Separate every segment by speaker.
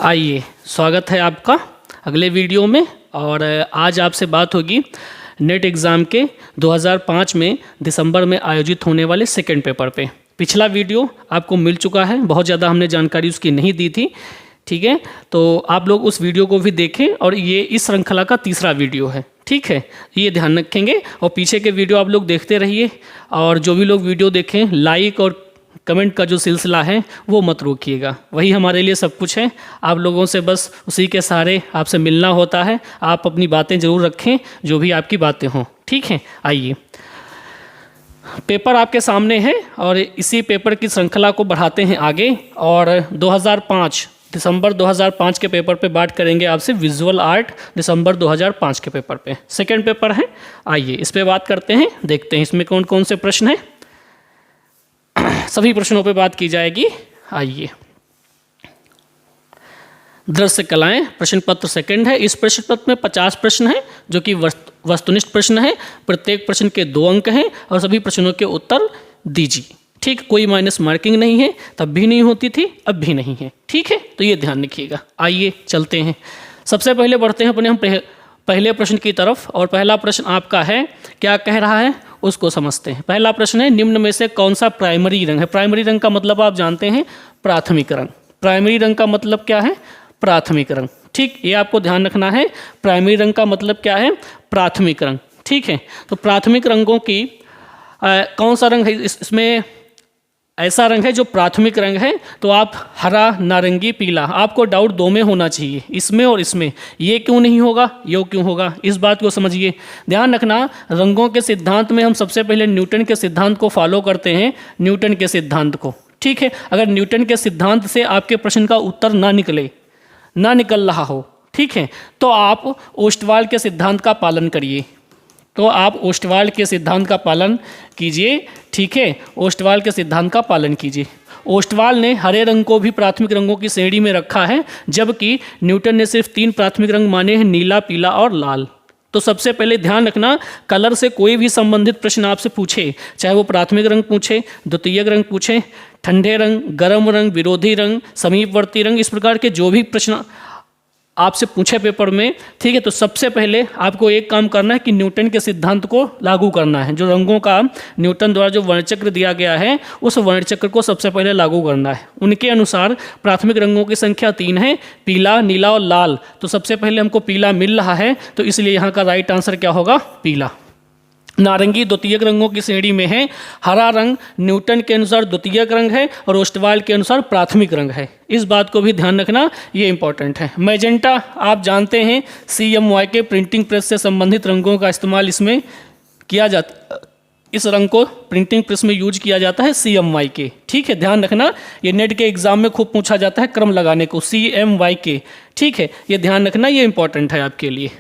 Speaker 1: आइए, स्वागत है आपका अगले वीडियो में। और आज आपसे बात होगी नेट एग्ज़ाम के 2005 में दिसंबर में आयोजित होने वाले सेकंड पेपर पे। पिछला वीडियो आपको मिल चुका है, बहुत ज़्यादा हमने जानकारी उसकी नहीं दी थी, ठीक है। तो आप लोग उस वीडियो को भी देखें और ये इस श्रृंखला का तीसरा वीडियो है, ठीक है। ये ध्यान रखेंगे और पीछे के वीडियो आप लोग देखते रहिए। और जो भी लोग वीडियो देखें, लाइक और कमेंट का जो सिलसिला है वो मत रोकिएगा, वही हमारे लिए सब कुछ है। आप लोगों से बस उसी के सहारे आपसे मिलना होता है। आप अपनी बातें ज़रूर रखें, जो भी आपकी बातें हों, ठीक है। आइए, पेपर आपके सामने है और इसी पेपर की श्रृंखला को बढ़ाते हैं आगे। और 2005 दिसंबर 2005 के पेपर पे बात करेंगे आपसे विजुअल आर्ट दिसंबर 2005 के पेपर पे। सेकंड पेपर है, आइए इस पे बात करते हैं, देखते हैं इसमें कौन कौन से प्रश्न हैं। सभी प्रश्नों पे बात की जाएगी। आइए, दृश्य कलाएं प्रश्न पत्र सेकंड है। इस प्रश्न पत्र में 50 प्रश्न हैं जो कि वस्तुनिष्ठ प्रश्न है। प्रत्येक प्रश्न के 2 अंक हैं और सभी प्रश्नों के उत्तर दीजिए, ठीक। कोई माइनस मार्किंग नहीं है, तब भी नहीं होती थी, अब भी नहीं है, ठीक है। तो ये ध्यान रखिएगा। आइए चलते हैं, सबसे पहले बढ़ते हैं अपने हम पहले प्रश्न की तरफ। और पहला प्रश्न आपका है, क्या कह रहा है उसको समझते हैं। पहला प्रश्न है, निम्न में से कौन सा प्राइमरी रंग है। प्राइमरी रंग का मतलब आप जानते हैं, प्राथमिक रंग। प्राइमरी रंग का मतलब क्या है, प्राथमिक रंग, ठीक। ये आपको ध्यान रखना है, प्राइमरी रंग का मतलब क्या है, प्राथमिक रंग, ठीक है। तो प्राथमिक रंगों की कौन सा रंग है, इसमें ऐसा रंग है जो प्राथमिक रंग है। तो आप हरा, नारंगी, पीला, आपको डाउट 2 में होना चाहिए, इसमें और इसमें। ये क्यों नहीं होगा, ये क्यों होगा, इस बात को समझिए। ध्यान रखना, रंगों के सिद्धांत में हम सबसे पहले न्यूटन के सिद्धांत को फॉलो करते हैं, न्यूटन के सिद्धांत को, ठीक है। अगर न्यूटन के सिद्धांत से आपके प्रश्न का उत्तर ना निकल रहा हो, ठीक है, तो आप ओस्टवाल के सिद्धांत का पालन करिए। तो आप ओस्टवाल के सिद्धांत का पालन कीजिए, ठीक है। ओस्टवाल के सिद्धांत का पालन कीजिए। ओस्टवाल ने हरे रंग को भी प्राथमिक रंगों की श्रेणी में रखा है, जबकि न्यूटन ने सिर्फ 3 प्राथमिक रंग माने हैं, नीला, पीला और लाल। तो सबसे पहले ध्यान रखना, कलर से कोई भी संबंधित प्रश्न आपसे पूछे, चाहे वो प्राथमिक रंग पूछे, द्वितीयक रंग पूछे, ठंडे रंग, गर्म रंग, विरोधी रंग, समीपवर्ती रंग, इस प्रकार के जो भी प्रश्न आपसे पूछे पेपर में, ठीक है, तो सबसे पहले आपको एक काम करना है कि न्यूटन के सिद्धांत को लागू करना है। जो रंगों का न्यूटन द्वारा जो वर्णचक्र दिया गया है, उस वर्णचक्र को सबसे पहले लागू करना है। उनके अनुसार प्राथमिक रंगों की संख्या 3 है, पीला, नीला और लाल। तो सबसे पहले हमको पीला मिल रहा है, तो इसलिए यहाँ का राइट आंसर क्या होगा, पीला। नारंगी द्वितीयक रंगों की श्रेणी में है। हरा रंग न्यूटन के अनुसार द्वितीयक रंग है और ओस्टवाल के अनुसार प्राथमिक रंग है। इस बात को भी ध्यान रखना, ये इंपॉर्टेंट है। मैजेंटा आप जानते हैं, CMY के प्रिंटिंग प्रेस से संबंधित रंगों का इस्तेमाल इसमें किया जाता, इस रंग को प्रिंटिंग प्रेस में यूज किया जाता है, CMY के, ठीक है। ध्यान रखना, ये नेट के एग्जाम में खूब पूछा जाता है क्रम लगाने को, CMY के, ठीक है। ये ध्यान रखना, ये इंपॉर्टेंट है आपके लिए।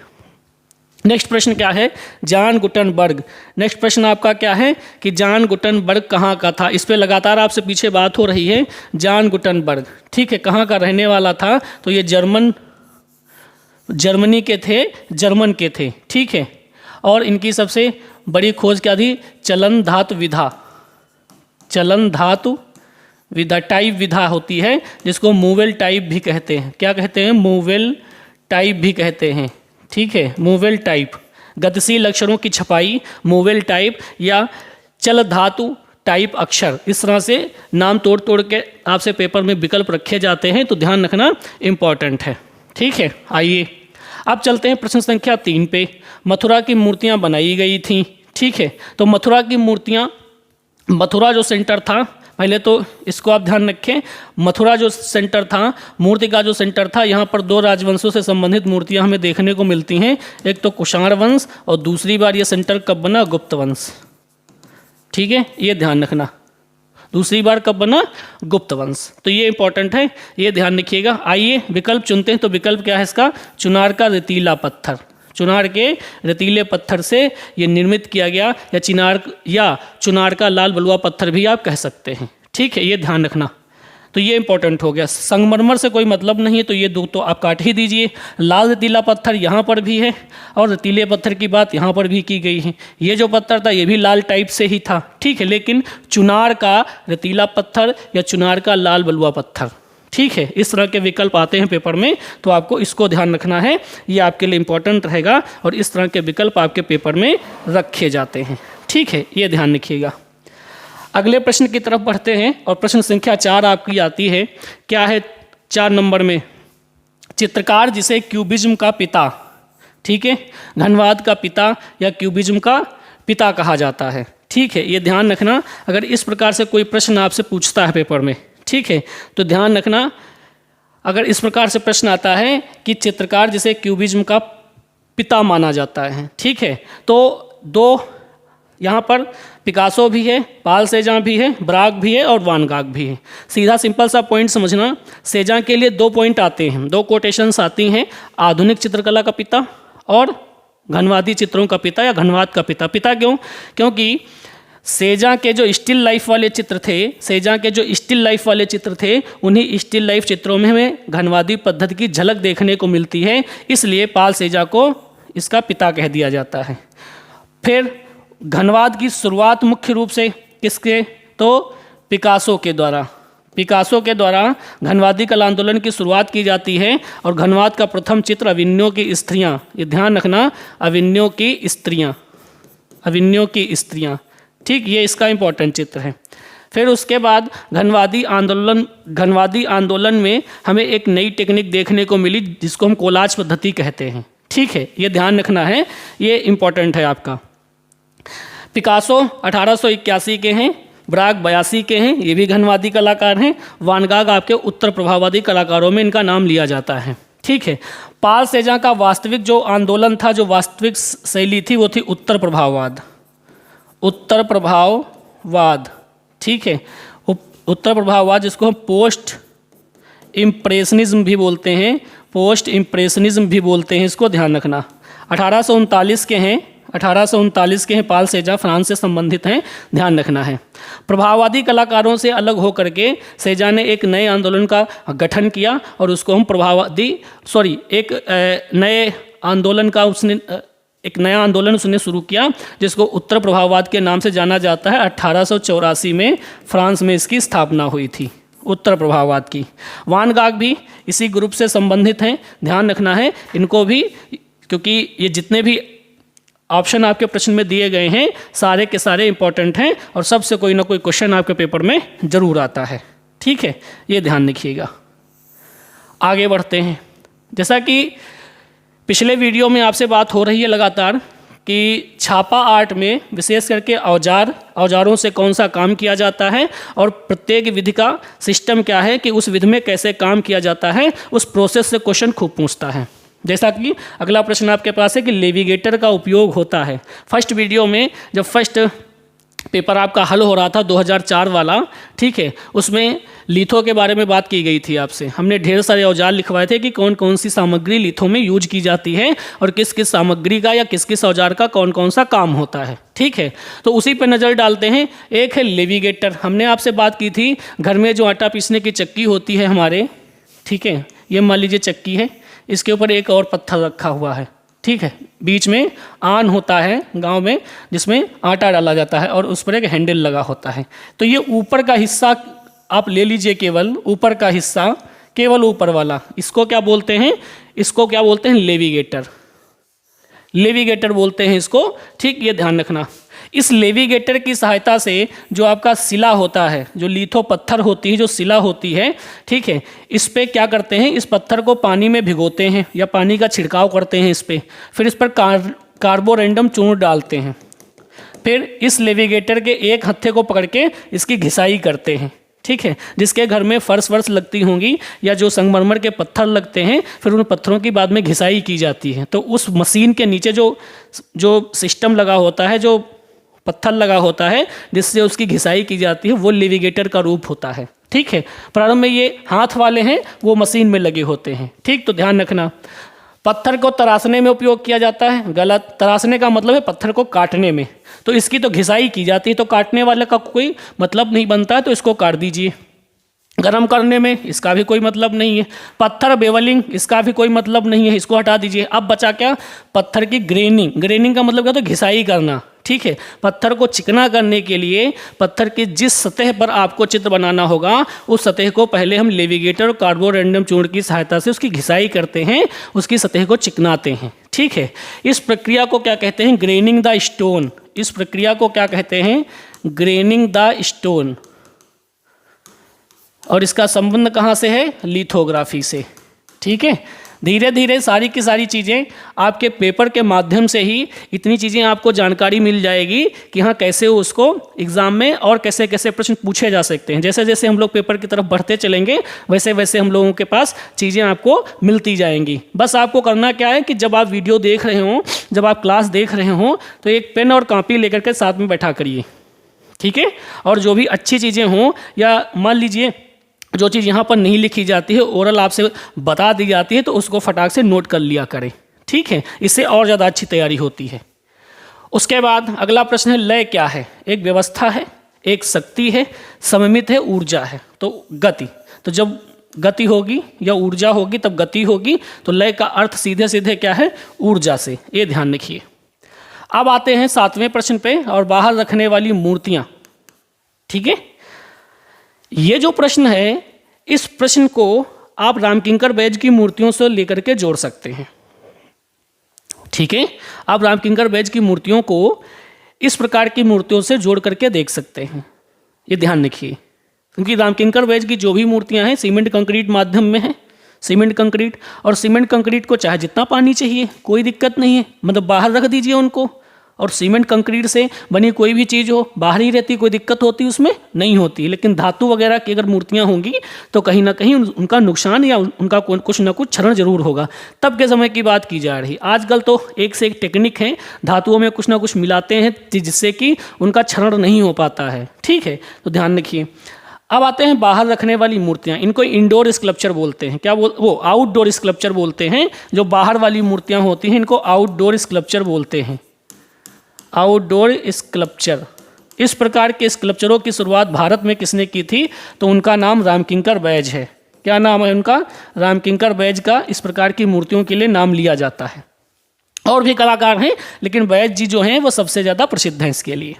Speaker 1: नेक्स्ट प्रश्न क्या है, जॉन गुटेनबर्ग। नेक्स्ट प्रश्न आपका क्या है कि जॉन गुटेनबर्ग कहाँ का था। इस पे लगातार आपसे पीछे बात हो रही है। जॉन गुटेनबर्ग, ठीक है, कहाँ का रहने वाला था, तो ये जर्मनी के थे, जर्मन के थे, ठीक है। और इनकी सबसे बड़ी खोज क्या थी, चलन धातु विधा। चलन धातु विधा, टाइप विधा होती है, जिसको मूवेल टाइप भी कहते हैं। क्या कहते हैं, मूवेल टाइप भी कहते हैं, ठीक है। मूवेल टाइप, गतिशील अक्षरों की छपाई, मूवेल टाइप या चल धातु टाइप अक्षर, इस तरह से नाम तोड़ तोड़ के आपसे पेपर में विकल्प रखे जाते हैं, तो ध्यान रखना, इंपॉर्टेंट है, ठीक है। आइए अब चलते हैं प्रश्न संख्या 3 पे। मथुरा की मूर्तियां बनाई गई थीं, ठीक है। तो मथुरा की मूर्तियां, मथुरा जो सेंटर था, पहले तो इसको आप ध्यान रखें, मथुरा जो सेंटर था, मूर्ति का जो सेंटर था, यहाँ पर 2 राजवंशों से संबंधित मूर्तियाँ हमें देखने को मिलती हैं। एक तो कुषाण वंश और दूसरी बार ये सेंटर कब बना, गुप्त वंश, ठीक है। ये ध्यान रखना, दूसरी बार कब बना, गुप्त वंश। तो ये इंपॉर्टेंट है, ये ध्यान रखिएगा। आइए विकल्प चुनते हैं, तो विकल्प क्या है इसका, चुनार का रेतीला पत्थर। चुनार के रेतीले पत्थर से ये निर्मित किया गया, या चुनार का लाल बलुआ पत्थर भी आप कह सकते हैं, ठीक है। ये ध्यान रखना, तो ये इंपॉर्टेंट हो गया। संगमरमर से कोई मतलब नहीं है, तो ये 2 तो आप काट ही दीजिए। लाल रेतीला पत्थर यहाँ पर भी है और रेतीले पत्थर की बात यहाँ पर भी की गई है। ये जो पत्थर था ये भी लाल टाइप से ही था, ठीक है। लेकिन चुनार का रेतीला पत्थर या चुनार का लाल बलुआ पत्थर, ठीक है, इस तरह के विकल्प आते हैं पेपर में, तो आपको इसको ध्यान रखना है, ये आपके लिए इम्पोर्टेंट रहेगा और इस तरह के विकल्प आपके पेपर में रखे जाते हैं। ठीक है, ये ध्यान रखिएगा। अगले प्रश्न की तरफ बढ़ते हैं और प्रश्न संख्या 4 आपकी आती है। क्या है 4 नंबर में? चित्रकार जिसे क्यूबिज्म का पिता, ठीक है, घनवाद का पिता या क्यूबिज्म का पिता कहा जाता है। ठीक है, ये ध्यान रखना, अगर इस प्रकार से कोई प्रश्न आपसे पूछता है पेपर में, ठीक है, तो ध्यान रखना, अगर इस प्रकार से प्रश्न आता है कि चित्रकार जिसे क्यूबिज्म का पिता माना जाता है, ठीक है, तो 2 यहाँ पर पिकासो भी है, पाल सेजां भी है, ब्राग भी है और वान गाग भी है। सीधा सिंपल सा पॉइंट समझना, सेजां के लिए 2 पॉइंट आते हैं, 2 कोटेशंस आती हैं, आधुनिक चित्रकला का पिता और घनवादी चित्रों का पिता या घनवाद का पिता। पिता क्यों? क्योंकि सेजां के जो स्टिल लाइफ वाले चित्र थे, सेजां के जो स्टिल लाइफ वाले चित्र थे, उन्हीं स्टिल लाइफ चित्रों में हमें घनवादी पद्धति की झलक देखने को मिलती है, इसलिए पाल सेजां को इसका पिता कह दिया जाता है। फिर घनवाद की शुरुआत मुख्य रूप से किसके? तो पिकासो के द्वारा। पिकासो के द्वारा घनवादी कला आंदोलन की शुरुआत की जाती है और घनवाद का प्रथम चित्र अविन्यो की स्त्रियां, ये ध्यान रखना, अविन्यो की स्त्रियां, अविन्यो की स्त्रियां, ठीक, ये इसका इम्पोर्टेंट चित्र है। फिर उसके बाद घनवादी आंदोलन में हमें एक नई टेक्निक देखने को मिली जिसको हम कोलाज पद्धति कहते हैं। ठीक है, ये ध्यान रखना है, ये इम्पोर्टेंट है आपका। पिकासो 1881 के हैं, ब्राग 82 के हैं, ये भी घनवादी कलाकार हैं। वान गाग आपके उत्तर प्रभाववादी कलाकारों में इनका नाम लिया जाता है। ठीक है, पाल सेजां का वास्तविक जो आंदोलन था, जो वास्तविक शैली थी, वो थी उत्तर प्रभाववाद, उत्तर प्रभाववाद। ठीक है, उत्तर प्रभाववाद जिसको हम पोस्ट इम्प्रेशनिज्म भी बोलते हैं, पोस्ट इम्प्रेशनिज्म भी बोलते हैं, इसको ध्यान रखना। 1839 के हैं, 1839 के हैं पाल सेजां, फ्रांस से संबंधित हैं, ध्यान रखना है। प्रभाववादी कलाकारों से अलग होकर के सेजां ने एक नए आंदोलन का गठन किया और उसको हम एक नया आंदोलन उसने शुरू किया जिसको उत्तर प्रभाववाद के नाम से जाना जाता है। 1884 में फ्रांस में इसकी स्थापना हुई थी, उत्तर प्रभाववाद की। वान गाग भी इसी ग्रुप से संबंधित हैं, ध्यान रखना है इनको भी, क्योंकि ये जितने भी ऑप्शन आपके प्रश्न में दिए गए हैं सारे के सारे इंपॉर्टेंट हैं और सबसे कोई ना कोई क्वेश्चन आपके पेपर में जरूर आता है। ठीक है, ये ध्यान रखिएगा। आगे बढ़ते हैं। जैसा कि पिछले वीडियो में आपसे बात हो रही है लगातार कि छापा आर्ट में विशेष करके औजारों से कौन सा काम किया जाता है और प्रत्येक विधि का सिस्टम क्या है कि उस विधि में कैसे काम किया जाता है, उस प्रोसेस से क्वेश्चन खूब पूछता है। जैसा कि अगला प्रश्न आपके पास है कि लेविगेटर का उपयोग होता है। फर्स्ट वीडियो में जब फर्स्ट पेपर आपका हल हो रहा था 2004 वाला, ठीक है, उसमें लिथो के बारे में बात की गई थी आपसे। हमने ढेर सारे औजार लिखवाए थे कि कौन कौन सी सामग्री लिथो में यूज की जाती है और किस किस सामग्री का या किस किस औजार का कौन कौन सा काम होता है। ठीक है, तो उसी पर नज़र डालते हैं। एक है लेविगेटर, हमने आपसे बात की थी घर में जो आटा पीसने की चक्की होती है हमारे, ठीक है, ये मान लीजिए चक्की है, इसके ऊपर एक और पत्थर रखा हुआ है। ठीक है, बीच में आन होता है गांव में जिसमें आटा डाला जाता है और उस पर एक हैंडल लगा होता है। तो ये ऊपर का हिस्सा आप ले लीजिए, केवल ऊपर का हिस्सा, केवल ऊपर वाला, इसको क्या बोलते हैं? इसको क्या बोलते हैं? लेविगेटर, लेविगेटर बोलते हैं इसको। ठीक, ये ध्यान रखना। इस लेविगेटर की सहायता से जो आपका शिला होता है, जो लिथो पत्थर होती है, जो शिला होती है, ठीक है, इस पे क्या करते हैं? इस पत्थर को पानी में भिगोते हैं या पानी का छिड़काव करते हैं इस पे, फिर इस पर कार्बोरेंडम चूर्ण डालते हैं, फिर इस लेविगेटर के एक हत्थे को पकड़ के इसकी घिसाई करते हैं। ठीक है, जिसके घर में फर्श वर्श लगती होंगी या जो संगमरमर के पत्थर लगते हैं, फिर उन पत्थरों की बाद में घिसाई की जाती है। तो उस मशीन के नीचे जो सिस्टम लगा होता है, जो पत्थर लगा होता है जिससे उसकी घिसाई की जाती है, वो लेविगेटर का रूप होता है। ठीक है, प्रारंभ में ये हाथ वाले हैं, वो मशीन में लगे होते हैं। ठीक, तो ध्यान रखना। पत्थर को तराशने में उपयोग किया जाता है, गलत। तराशने का मतलब है पत्थर को काटने में, तो इसकी तो घिसाई की जाती है, तो काटने वाले का कोई मतलब नहीं बनता है, तो इसको काट दीजिए। गरम करने में, इसका भी कोई मतलब नहीं है। पत्थर बेवलिंग, इसका भी कोई मतलब नहीं है, इसको हटा दीजिए। अब बचा क्या? पत्थर की ग्रेनिंग। ग्रेनिंग का मतलब क्या होता है? घिसाई करना। ठीक है। पत्थर को चिकना करने के लिए पत्थर की जिस सतह पर आपको चित्र बनाना होगा उस सतह को पहले हम लेविगेटर और कार्बोरेंडम चूर्ण की सहायता से उसकी घिसाई करते हैं, उसकी सतह को चिकनाते हैं, ठीक है। इस प्रक्रिया को क्या कहते हैं? Graining the stone. इस प्रक्रिया को क्या कहते हैं? Graining the stone. और इसका संबंध कहाँ से है? लिथोग्राफी से, ठीक है। धीरे धीरे सारी की सारी चीज़ें आपके पेपर के माध्यम से ही इतनी चीज़ें आपको जानकारी मिल जाएगी कि हाँ कैसे उसको एग्ज़ाम में और कैसे कैसे प्रश्न पूछे जा सकते हैं। जैसे जैसे हम लोग पेपर की तरफ बढ़ते चलेंगे वैसे वैसे हम लोगों के पास चीज़ें आपको मिलती जाएंगी। बस आपको करना क्या है कि जब आप वीडियो देख रहे हों, जब आप क्लास देख रहे हों, तो एक पेन और कॉपी लेकर के साथ में बैठा करिए, ठीक है। और जो भी अच्छी चीज़ें हों या मान लीजिए जो चीज़ यहाँ पर नहीं लिखी जाती है, ओरल आपसे बता दी जाती है, तो उसको फटाक से नोट कर लिया करें, ठीक है। इससे और ज़्यादा अच्छी तैयारी होती है। उसके बाद अगला प्रश्न है लय क्या है? एक व्यवस्था है, एक शक्ति है, सममित है, ऊर्जा है। तो गति, तो जब गति होगी या ऊर्जा होगी तब गति होगी, तो लय का अर्थ सीधे सीधे क्या है? ऊर्जा से, ये ध्यान रखिए। अब आते हैं 7वें प्रश्न पे, और बाहर रखने वाली मूर्तियाँ, ठीक है। ये जो प्रश्न है, इस प्रश्न को आप रामकिंकर बैज की मूर्तियों से लेकर के जोड़ सकते हैं, ठीक है। आप रामकिंकर बैज की मूर्तियों को इस प्रकार की मूर्तियों से जोड़ करके देख सकते हैं, ये ध्यान रखिए। क्योंकि रामकिंकर बैज की जो भी मूर्तियां हैं सीमेंट कंक्रीट माध्यम में है, सीमेंट कंक्रीट, और सीमेंट कंक्रीट को चाहे जितना पानी चाहिए कोई दिक्कत नहीं है, मतलब बाहर रख दीजिए उनको। और सीमेंट कंक्रीट से बनी कोई भी चीज़ हो बाहर ही रहती, कोई दिक्कत होती उसमें नहीं होती। लेकिन धातु वगैरह की अगर मूर्तियां होंगी तो कहीं ना कहीं उनका नुकसान या उनका कुछ ना कुछ क्षरण जरूर होगा। तब के समय की बात की जा रही। आजकल तो एक से एक टेक्निक है, धातुओं में कुछ ना कुछ मिलाते हैं जिससे कि उनका क्षरण नहीं हो पाता है, ठीक है। तो ध्यान रखिए। अब आते हैं बाहर रखने वाली मूर्तियाँ, इनको इंडोर स्कल्पचर बोलते हैं। क्या वो आउटडोर स्कल्पचर बोलते हैं। जो बाहर वाली मूर्तियाँ होती हैं इनको आउटडोर स्कल्पचर बोलते हैं, आउटडोर स्कल्पचर। इस प्रकार के स्कल्पचरों की शुरुआत भारत में किसने की थी? तो उनका नाम रामकिंकर बैज है। क्या नाम है उनका? रामकिंकर बैज का इस प्रकार की मूर्तियों के लिए नाम लिया जाता है। और भी कलाकार हैं लेकिन बैज जी जो हैं वो सबसे ज़्यादा प्रसिद्ध हैं इसके लिए।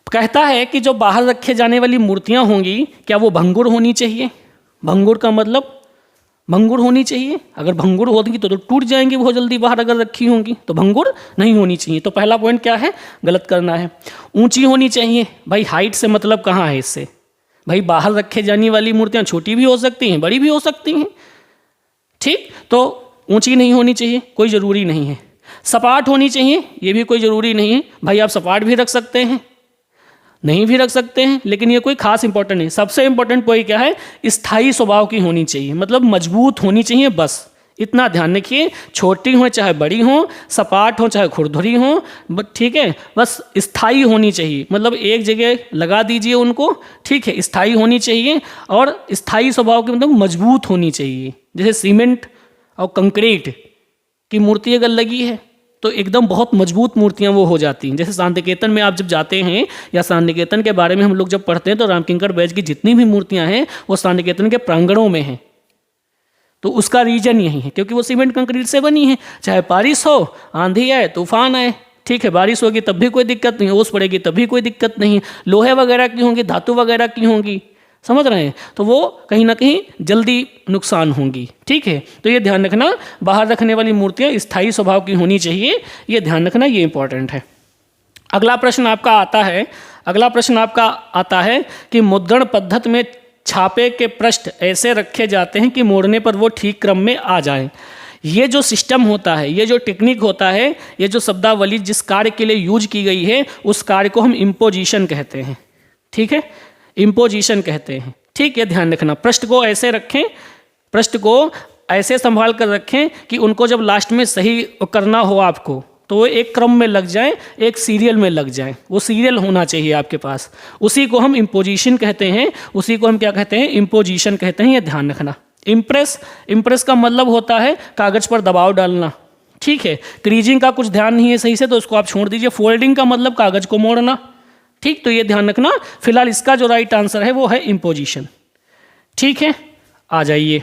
Speaker 1: कहता है कि जो बाहर रखे जाने वाली मूर्तियाँ होंगी क्या वो भंगुर होनी चाहिए? भंगुर का मतलब भंगुर होनी चाहिए। अगर भंगुर होगी तो टूट जाएंगी बहुत जल्दी, बाहर अगर रखी होंगी तो भंगुर नहीं होनी चाहिए। तो पहला पॉइंट क्या है? गलत करना है। ऊंची होनी चाहिए। भाई हाइट से मतलब कहाँ है इससे? भाई बाहर रखे जाने वाली मूर्तियाँ छोटी भी हो सकती हैं, बड़ी भी हो सकती हैं, ठीक। तो ऊंची नहीं होनी चाहिए, कोई ज़रूरी नहीं है। सपाट होनी चाहिए, ये भी कोई ज़रूरी नहीं है। भाई आप सपाट भी रख सकते हैं, नहीं भी रख सकते हैं, लेकिन ये कोई खास इंपॉर्टेंट नहीं। सबसे इंपॉर्टेंट पॉइंट क्या है? स्थायी स्वभाव की होनी चाहिए, मतलब मजबूत होनी चाहिए, बस इतना ध्यान रखिए। छोटी हो चाहे बड़ी हो, सपाट हो चाहे खुरदुरी हो, ठीक है, बस स्थायी होनी चाहिए। मतलब एक जगह लगा दीजिए उनको, ठीक है, स्थायी होनी चाहिए। और स्थायी स्वभाव की मतलब मजबूत होनी चाहिए। जैसे सीमेंट और कंक्रीट की मूर्ति अगर लगी है तो एकदम बहुत मजबूत मूर्तियां वो हो जाती हैं। जैसे शांतिनिकेतन में आप जब जाते हैं या शांतिनिकेतन के बारे में हम लोग जब पढ़ते हैं तो रामकिंकर बैज की जितनी भी मूर्तियां हैं वो शांतिनिकेतन के प्रांगणों में हैं। तो उसका रीजन यही है क्योंकि वो सीमेंट कंक्रीट से बनी है। चाहे बारिश हो, आंधी आए, तूफान आए, ठीक है, बारिश होगी तब भी कोई दिक्कत नहीं, ओस पड़ेगी तब भी कोई दिक्कत नहीं। लोहे वगैरह की होंगी, धातु वगैरह की होंगी, समझ रहे हैं, तो वो कहीं ना कहीं जल्दी नुकसान होंगी, ठीक है। तो ये ध्यान रखना, बाहर रखने वाली मूर्तियाँ स्थायी स्वभाव की होनी चाहिए, ये ध्यान रखना, ये इंपॉर्टेंट है। अगला प्रश्न आपका आता है कि मुद्रण पद्धति में छापे के पृष्ठ ऐसे रखे जाते हैं कि मोड़ने पर वो ठीक क्रम में आ जाए। ये जो सिस्टम होता है, ये जो टेक्निक होता है, ये जो शब्दावली जिस कार्य के लिए यूज की गई है उस कार्य को हम इम्पोजिशन कहते हैं, ठीक है, इम्पोजिशन कहते हैं, ठीक है। ध्यान रखना, पृष्ठ को ऐसे रखें, पृष्ठ को ऐसे संभाल कर रखें कि उनको जब लास्ट में सही करना हो आपको तो वो एक क्रम में लग जाएं, एक सीरियल में लग जाएं। वो सीरियल होना चाहिए आपके पास, उसी को हम इम्पोजिशन कहते हैं, उसी को हम क्या कहते हैं? इम्पोजिशन कहते हैं, ये ध्यान रखना। इम्प्रेस का मतलब होता है कागज पर दबाव डालना, ठीक है। क्रीजिंग का कुछ ध्यान नहीं है सही से तो उसको आप छोड़ दीजिए। फोल्डिंग का मतलब कागज को मोड़ना, ठीक, तो ये ध्यान रखना। फिलहाल इसका जो राइट आंसर है वो है इम्पोजिशन, ठीक है। आ जाइए,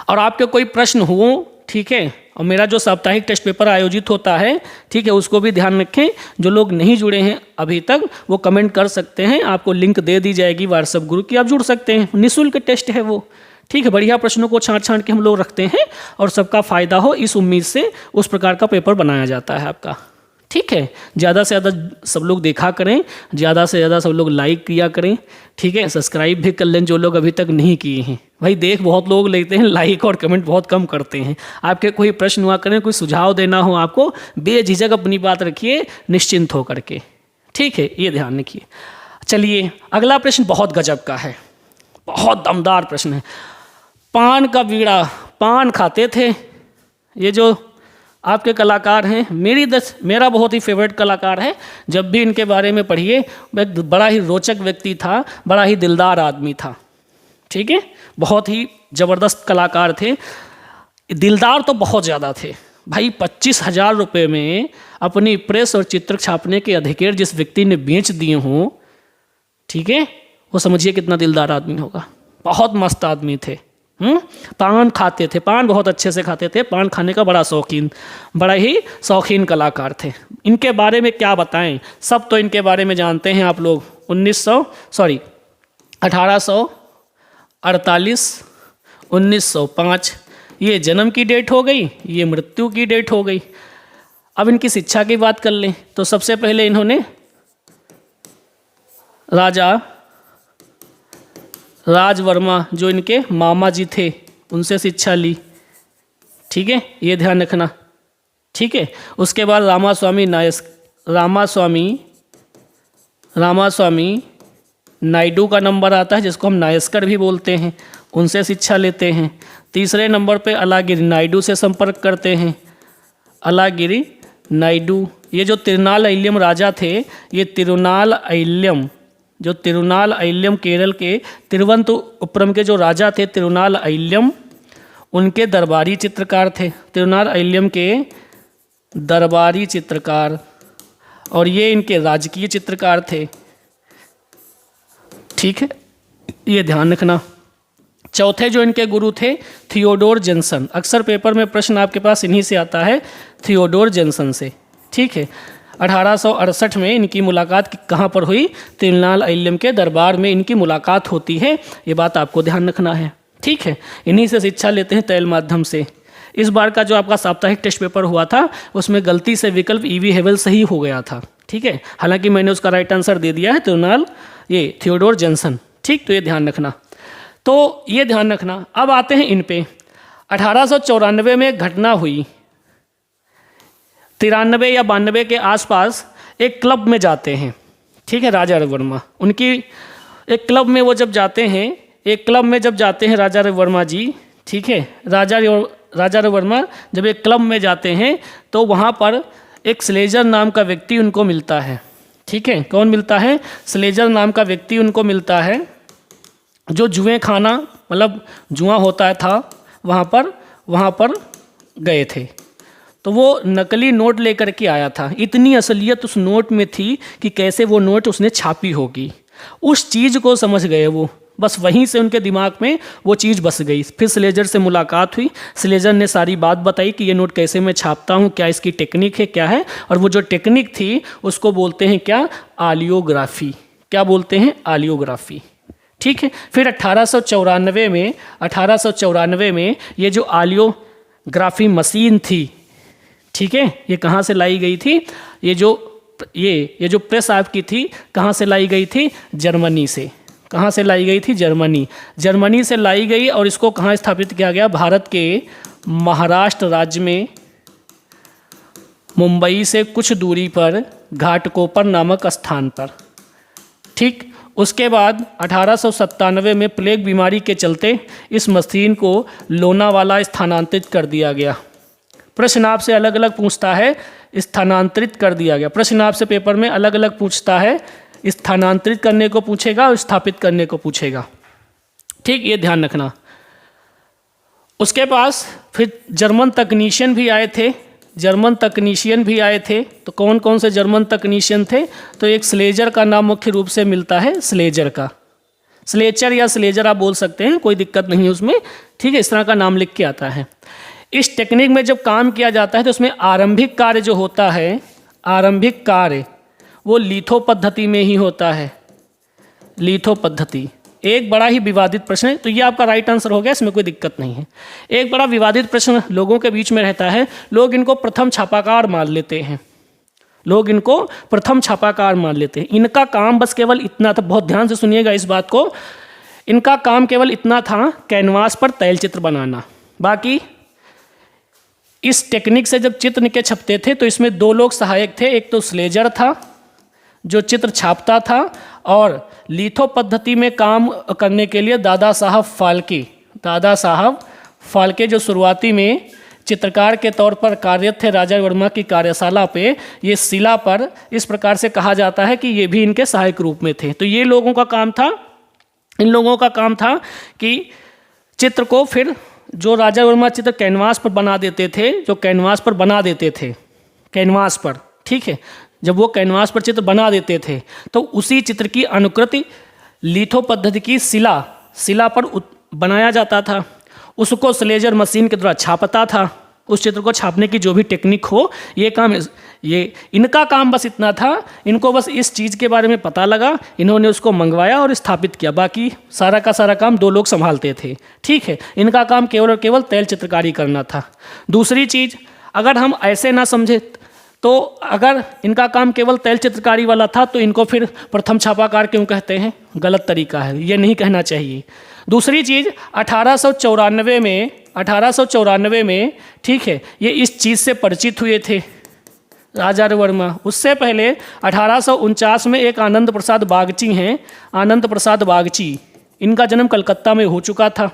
Speaker 1: और आपके कोई प्रश्न हो, ठीक है, और मेरा जो साप्ताहिक टेस्ट पेपर आयोजित होता है, ठीक है, उसको भी ध्यान रखें। जो लोग नहीं जुड़े हैं अभी तक वो कमेंट कर सकते हैं, आपको लिंक दे दी जाएगी व्हाट्सएप ग्रुप की, आप जुड़ सकते हैं। निःशुल्क टेस्ट है वो, ठीक है। बढ़िया प्रश्नों को छांट छांट के हम लोग रखते हैं और सबका फ़ायदा हो इस उम्मीद से उस प्रकार का पेपर बनाया जाता है आपका, ठीक है। ज़्यादा से ज़्यादा सब लोग देखा करें, ज़्यादा से ज़्यादा सब लोग लाइक किया करें, ठीक है। सब्सक्राइब भी कर लें जो लोग अभी तक नहीं किए हैं। भाई देख बहुत लोग लेते हैं, लाइक और कमेंट बहुत कम करते हैं। आपके कोई प्रश्न हुआ करें, कोई सुझाव देना हो आपको, बेझिझक अपनी बात रखिए, निश्चिंत हो करके, ठीक है, ये ध्यान रखिए। चलिए अगला प्रश्न बहुत गजब का है, बहुत दमदार प्रश्न है। पान का बीड़ा, पान खाते थे, ये जो आपके कलाकार हैं, मेरा बहुत ही फेवरेट कलाकार है। जब भी इनके बारे में पढ़िए, बड़ा ही रोचक व्यक्ति था, बड़ा ही दिलदार आदमी था, ठीक है। बहुत ही ज़बरदस्त कलाकार थे, दिलदार तो बहुत ज़्यादा थे भाई। 25,000 रुपये में अपनी प्रेस और चित्र छापने के अधिकार जिस व्यक्ति ने बेच दिए हों, ठीक है, वो समझिए कितना दिलदार आदमी होगा। बहुत मस्त आदमी थे। पान खाते थे, पान बहुत अच्छे से खाते थे, पान खाने का बड़ा ही शौकीन कलाकार थे। इनके बारे में क्या बताएं, सब तो इनके बारे में जानते हैं आप लोग। 1848, 1905 ये जन्म की डेट हो गई, ये मृत्यु की डेट हो गई। अब इनकी शिक्षा की बात कर लें तो सबसे पहले इन्होंने राजा राजवर्मा जो इनके मामा जी थे उनसे शिक्षा ली, ठीक है, ये ध्यान रखना, ठीक है। उसके बाद रामास्वामी नायडू का नंबर आता है, जिसको हम नायस्कर भी बोलते हैं, उनसे शिक्षा लेते हैं। तीसरे नंबर पे अलागिरी नायडू से संपर्क करते हैं। अलागिरी नायडू, ये जो तिरुनाल अय्यम राजा थे, ये तिरुनाल अय्यम केरल के तिरुवनंतपुरम के जो राजा थे, तिरुनाल अय्यम, उनके दरबारी चित्रकार थे। तिरुनाल अय्यम के दरबारी चित्रकार, और ये इनके राजकीय चित्रकार थे, ठीक है, ये ध्यान रखना। चौथे जो इनके गुरु थे थियोडोर जेनसन, अक्सर पेपर में प्रश्न आपके पास इन्हीं से आता है, थियोडोर जेनसन से, ठीक है। 1868 में इनकी मुलाकात कहाँ पर हुई, तिरुनाल अय्यम के दरबार में इनकी मुलाकात होती है, ये बात आपको ध्यान रखना है, ठीक है। इन्हीं से शिक्षा लेते हैं तैल माध्यम से। इस बार का जो आपका साप्ताहिक टेस्ट पेपर हुआ था उसमें गलती से विकल्प ईवी हेवल सही हो गया था, ठीक है, हालांकि मैंने उसका राइट आंसर दे दिया है थियोडोर जेनसन, ठीक, तो ये ध्यान रखना। तो ये ध्यान रखना। अब आते हैं इन पे। 1894 में घटना हुई, 93 या 92 के आसपास एक क्लब में जाते हैं, ठीक है, राजा रविवर्मा, उनकी एक क्लब में वो जब जाते हैं, राजा रविवर्मा जी, ठीक है, राजा रविवर्मा जब एक क्लब में जाते हैं तो वहाँ पर एक स्लेजर नाम का व्यक्ति उनको मिलता है, ठीक है। कौन मिलता है? स्लेजर नाम का व्यक्ति उनको मिलता है, जो जुए खाना, मतलब जुआ होता था, वहाँ पर गए थे। तो वो नकली नोट लेकर के आया था। इतनी असलियत उस नोट में थी कि कैसे वो नोट उसने छापी होगी, उस चीज़ को समझ गए वो। बस वहीं से उनके दिमाग में वो चीज़ बस गई। फिर स्लेजर से मुलाकात हुई, स्लेजर ने सारी बात बताई कि ये नोट कैसे मैं छापता हूँ, क्या इसकी टेक्निक है, क्या है। और वो जो टेक्निक थी उसको बोलते हैं क्या? आलियोग्राफी। क्या बोलते हैं? आलियोग्राफी, ठीक है। फिर 1894 में ये जो आलियोग्राफी मशीन थी, ठीक है, ये कहाँ से लाई गई थी? ये जो प्रेस आपकी थी कहाँ से लाई गई थी? जर्मनी से। कहाँ से लाई गई थी? जर्मनी से लाई गई। और इसको कहाँ स्थापित किया गया? भारत के महाराष्ट्र राज्य में मुंबई से कुछ दूरी पर घाटकोपर नामक स्थान पर, ठीक। उसके बाद 1897 में प्लेग बीमारी के चलते इस मशीन को लोनावाला स्थानांतरित कर दिया गया। प्रश्न आपसे अलग अलग पूछता है, स्थानांतरित कर दिया गया। प्रश्न आपसे पेपर में अलग अलग पूछता है, स्थानांतरित करने को पूछेगा और स्थापित करने को पूछेगा, ठीक, ये ध्यान रखना। उसके पास फिर जर्मन तकनीशियन भी आए थे। तो कौन कौन से जर्मन तकनीशियन थे? तो एक स्लेजर का नाम मुख्य रूप से मिलता है, स्लेचर या स्लेजर आप बोल सकते हैं, कोई दिक्कत नहीं उसमें, ठीक है, इस तरह का नाम लिख के आता है। इस टेक्निक में जब काम किया जाता है तो उसमें आरंभिक कार्य जो होता है, आरंभिक कार्य वो लिथो पद्धति में ही होता है, लिथो पद्धति। एक बड़ा ही विवादित प्रश्न है, तो ये आपका राइट आंसर हो गया, इसमें कोई दिक्कत नहीं है। एक बड़ा विवादित प्रश्न लोगों के बीच में रहता है, लोग इनको प्रथम छापाकार मान लेते हैं, लोग इनको प्रथम छापाकार मान लेते हैं। इनका काम बस केवल इतना था, बहुत ध्यान से सुनिएगा इस बात को, इनका काम केवल इतना था कैनवास पर तैलचित्र बनाना। बाकी इस टेक्निक से जब चित्र निके छपते थे तो इसमें दो लोग सहायक थे, एक तो स्लेजर था जो चित्र छापता था, और लिथो पद्धति में काम करने के लिए दादा साहब फाल्के जो शुरुआती में चित्रकार के तौर पर कार्यरत थे राजा वर्मा की कार्यशाला पे, ये शिला पर इस प्रकार से कहा जाता है कि ये भी इनके सहायक रूप में थे। तो ये लोगों का काम था, इन लोगों का काम था कि चित्र को फिर जो राजा वर्मा चित्र कैनवास पर बना देते थे, जो कैनवास पर बना देते थे, कैनवास पर, ठीक है, जब वो कैनवास पर चित्र बना देते थे तो उसी चित्र की अनुकृति लिथो पद्धति की शिला पर बनाया जाता था, उसको स्लेजर मशीन के द्वारा छापता था। उस चित्र को छापने की जो भी टेक्निक हो, ये इनका काम बस इतना था, इनको बस इस चीज़ के बारे में पता लगा, इन्होंने उसको मंगवाया और स्थापित किया, बाकी सारा का सारा काम दो लोग संभालते थे, ठीक है। इनका काम केवल और केवल तैल चित्रकारी करना था। दूसरी चीज़, अगर हम ऐसे ना समझे तो अगर इनका काम केवल तैल चित्रकारी वाला था तो इनको फिर प्रथम छापाकार क्यों कहते हैं? गलत तरीका है, ये नहीं कहना चाहिए। दूसरी चीज़, 1894 में, ठीक है, ये इस चीज़ से परिचित हुए थे राजा वर्मा। उससे पहले 1849 में एक आनंद प्रसाद बागची हैं, आनंद प्रसाद बागची, इनका जन्म कलकत्ता में हो चुका था।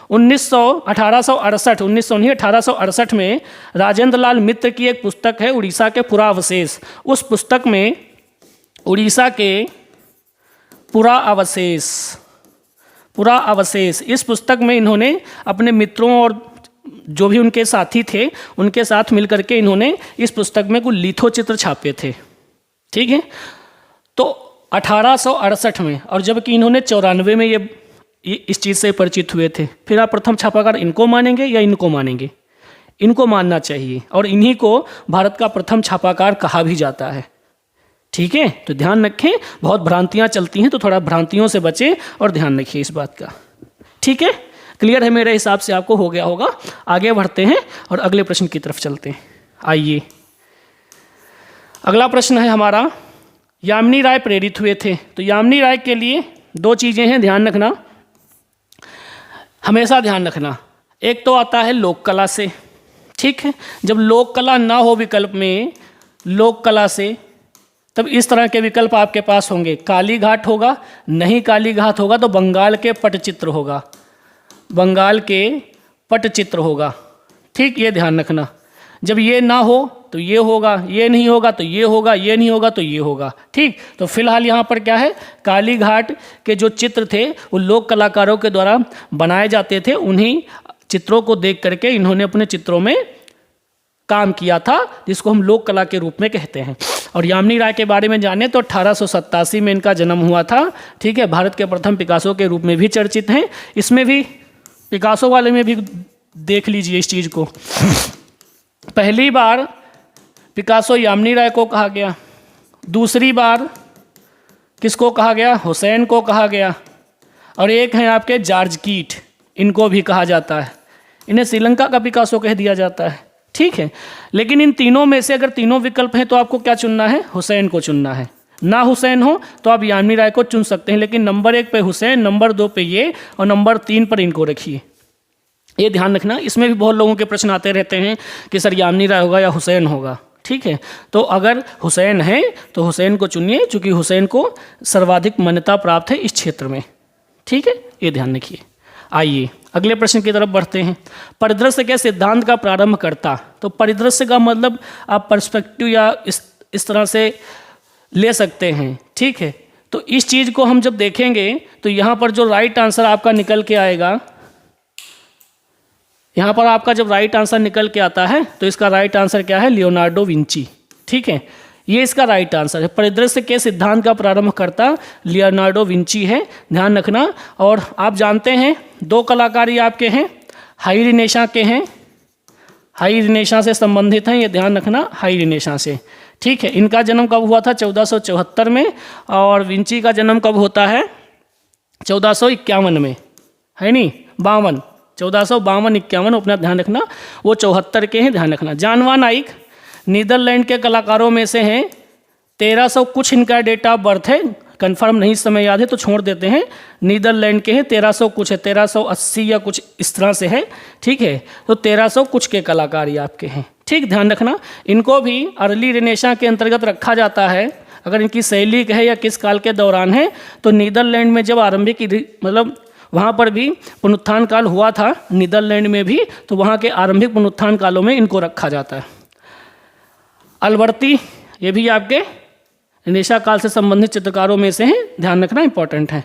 Speaker 1: 1868 में राजेंद्र लाल मित्र की एक पुस्तक है उड़ीसा के पुरावशेष, उस पुस्तक में उड़ीसा के पुरावशेष इस पुस्तक में इन्होंने अपने मित्रों और जो भी उनके साथी थे उनके साथ मिलकर के इन्होंने इस पुस्तक में कुछ लिथो चित्र छापे थे, ठीक है। तो 1868 में, और जबकि इन्होंने 94 में ये इस चीज़ से परिचित हुए थे। फिर आप प्रथम छापाकार इनको मानेंगे या इनको मानेंगे? इनको मानना चाहिए, और इन्हीं को भारत का प्रथम छापाकार कहा भी जाता है, ठीक है। तो ध्यान रखें, बहुत भ्रांतियां चलती हैं, तो थोड़ा भ्रांतियों से बचें और ध्यान रखिए इस बात का, ठीक है। क्लियर है मेरे हिसाब से, आपको हो गया होगा। आगे बढ़ते हैं और अगले प्रश्न की तरफ चलते हैं। आइए, अगला प्रश्न है हमारा, यामिनी राय प्रेरित हुए थे। तो यामिनी राय के लिए दो चीज़ें हैं, ध्यान रखना, हमेशा ध्यान रखना। एक तो आता है लोक कला से, ठीक है। जब लोक कला ना हो विकल्प में, लोक कला से, तब इस तरह के विकल्प आपके पास होंगे। काली घाट होगा, नहीं काली घाट होगा तो बंगाल के पटचित्र होगा, बंगाल के पटचित्र होगा, ठीक, ये ध्यान रखना। जब ये ना हो तो ये होगा, ये नहीं होगा तो ये होगा, ये नहीं होगा तो ये होगा, ठीक। तो फिलहाल यहाँ पर क्या है, काली घाट के जो चित्र थे वो लोक कलाकारों के द्वारा बनाए जाते थे, उन्हीं चित्रों को देख करके इन्होंने अपने चित्रों में काम किया था, जिसको हम लोक कला के रूप में कहते हैं। और यामिनी राय के बारे में जाने तो 1887 में इनका जन्म हुआ था, ठीक है। भारत के प्रथम पिकासो के रूप में भी चर्चित हैं। इसमें भी पिकासो वाले में भी देख लीजिए इस चीज़ को। पहली बार पिकासो यामिनी राय को कहा गया, दूसरी बार किसको कहा गया? हुसैन को कहा गया। और एक हैं आपके जॉर्ज कीट, इनको भी कहा जाता है, इन्हें श्रीलंका का पिकासो कह दिया जाता है, ठीक है। लेकिन इन तीनों में से अगर तीनों विकल्प हैं तो आपको क्या चुनना है? हुसैन को चुनना है। ना हुसैन हो तो आप यामिनी राय को चुन सकते हैं, लेकिन नंबर 1 पे हुसैन, नंबर 2 पे ये, और नंबर 3 पर इनको रखिए। ये ध्यान रखना। इसमें भी बहुत लोगों के प्रश्न आते रहते हैं कि सर यामिनी राय होगा या हुसैन होगा, ठीक है। तो अगर हुसैन है तो हुसैन को चुनिए, चूँकि हुसैन को सर्वाधिक मान्यता प्राप्त है इस क्षेत्र में, ठीक है, ये ध्यान रखिए। आइए अगले प्रश्न की तरफ बढ़ते हैं। परिदृश्य के सिद्धांत का प्रारंभ करता। तो परिदृश्य का मतलब आप पर्सपेक्टिव या इस तरह से ले सकते हैं, ठीक है। तो इस चीज़ को हम जब देखेंगे तो यहाँ पर जो राइट आंसर आपका निकल के आएगा, यहाँ पर आपका जब राइट आंसर निकल के आता है तो इसका राइट आंसर क्या है? लियोनार्डो विंची, ठीक है, ये इसका राइट आंसर है। परिदृश्य के सिद्धांत का प्रारंभ करता लियोनार्डो विंची है, ध्यान रखना। और आप जानते हैं दो कलाकारी आपके हैं, हाई रिनेसां के हैं, हाई रिनेसां से संबंधित हैं, ये ध्यान रखना, हाई रिनेसां से। ठीक है, इनका जन्म कब हुआ था? 1474 में। और विंची का जन्म कब होता है? 1451 में, है नहीं, 52, 1452-51, अपना ध्यान रखना, वो 74 के हैं, ध्यान रखना। जान वान आइक नीदरलैंड के कलाकारों में से हैं, 1300 कुछ इनका डेट ऑफ बर्थ है, कंफर्म नहीं इस समय याद है तो छोड़ देते हैं। नीदरलैंड के हैं, 1300 कुछ है, 1380 या कुछ इस तरह से है। ठीक है, तो 1300 कुछ के कलाकार ये आपके हैं। ठीक, ध्यान रखना, इनको भी अर्ली रिनेसां के अंतर्गत रखा जाता है। अगर इनकी शैली है या किस काल के दौरान है, तो नीदरलैंड में जब आरंभिक मतलब वहाँ पर भी पुनरुत्थान काल हुआ था नीदरलैंड में भी, तो वहाँ के आरंभिक पुनरुत्थान कालों में इनको रखा जाता है। अल्बर्ती, ये भी आपके रिनेसां काल से संबंधित चित्रकारों में से हैं, ध्यान रखना, इंपॉर्टेंट है।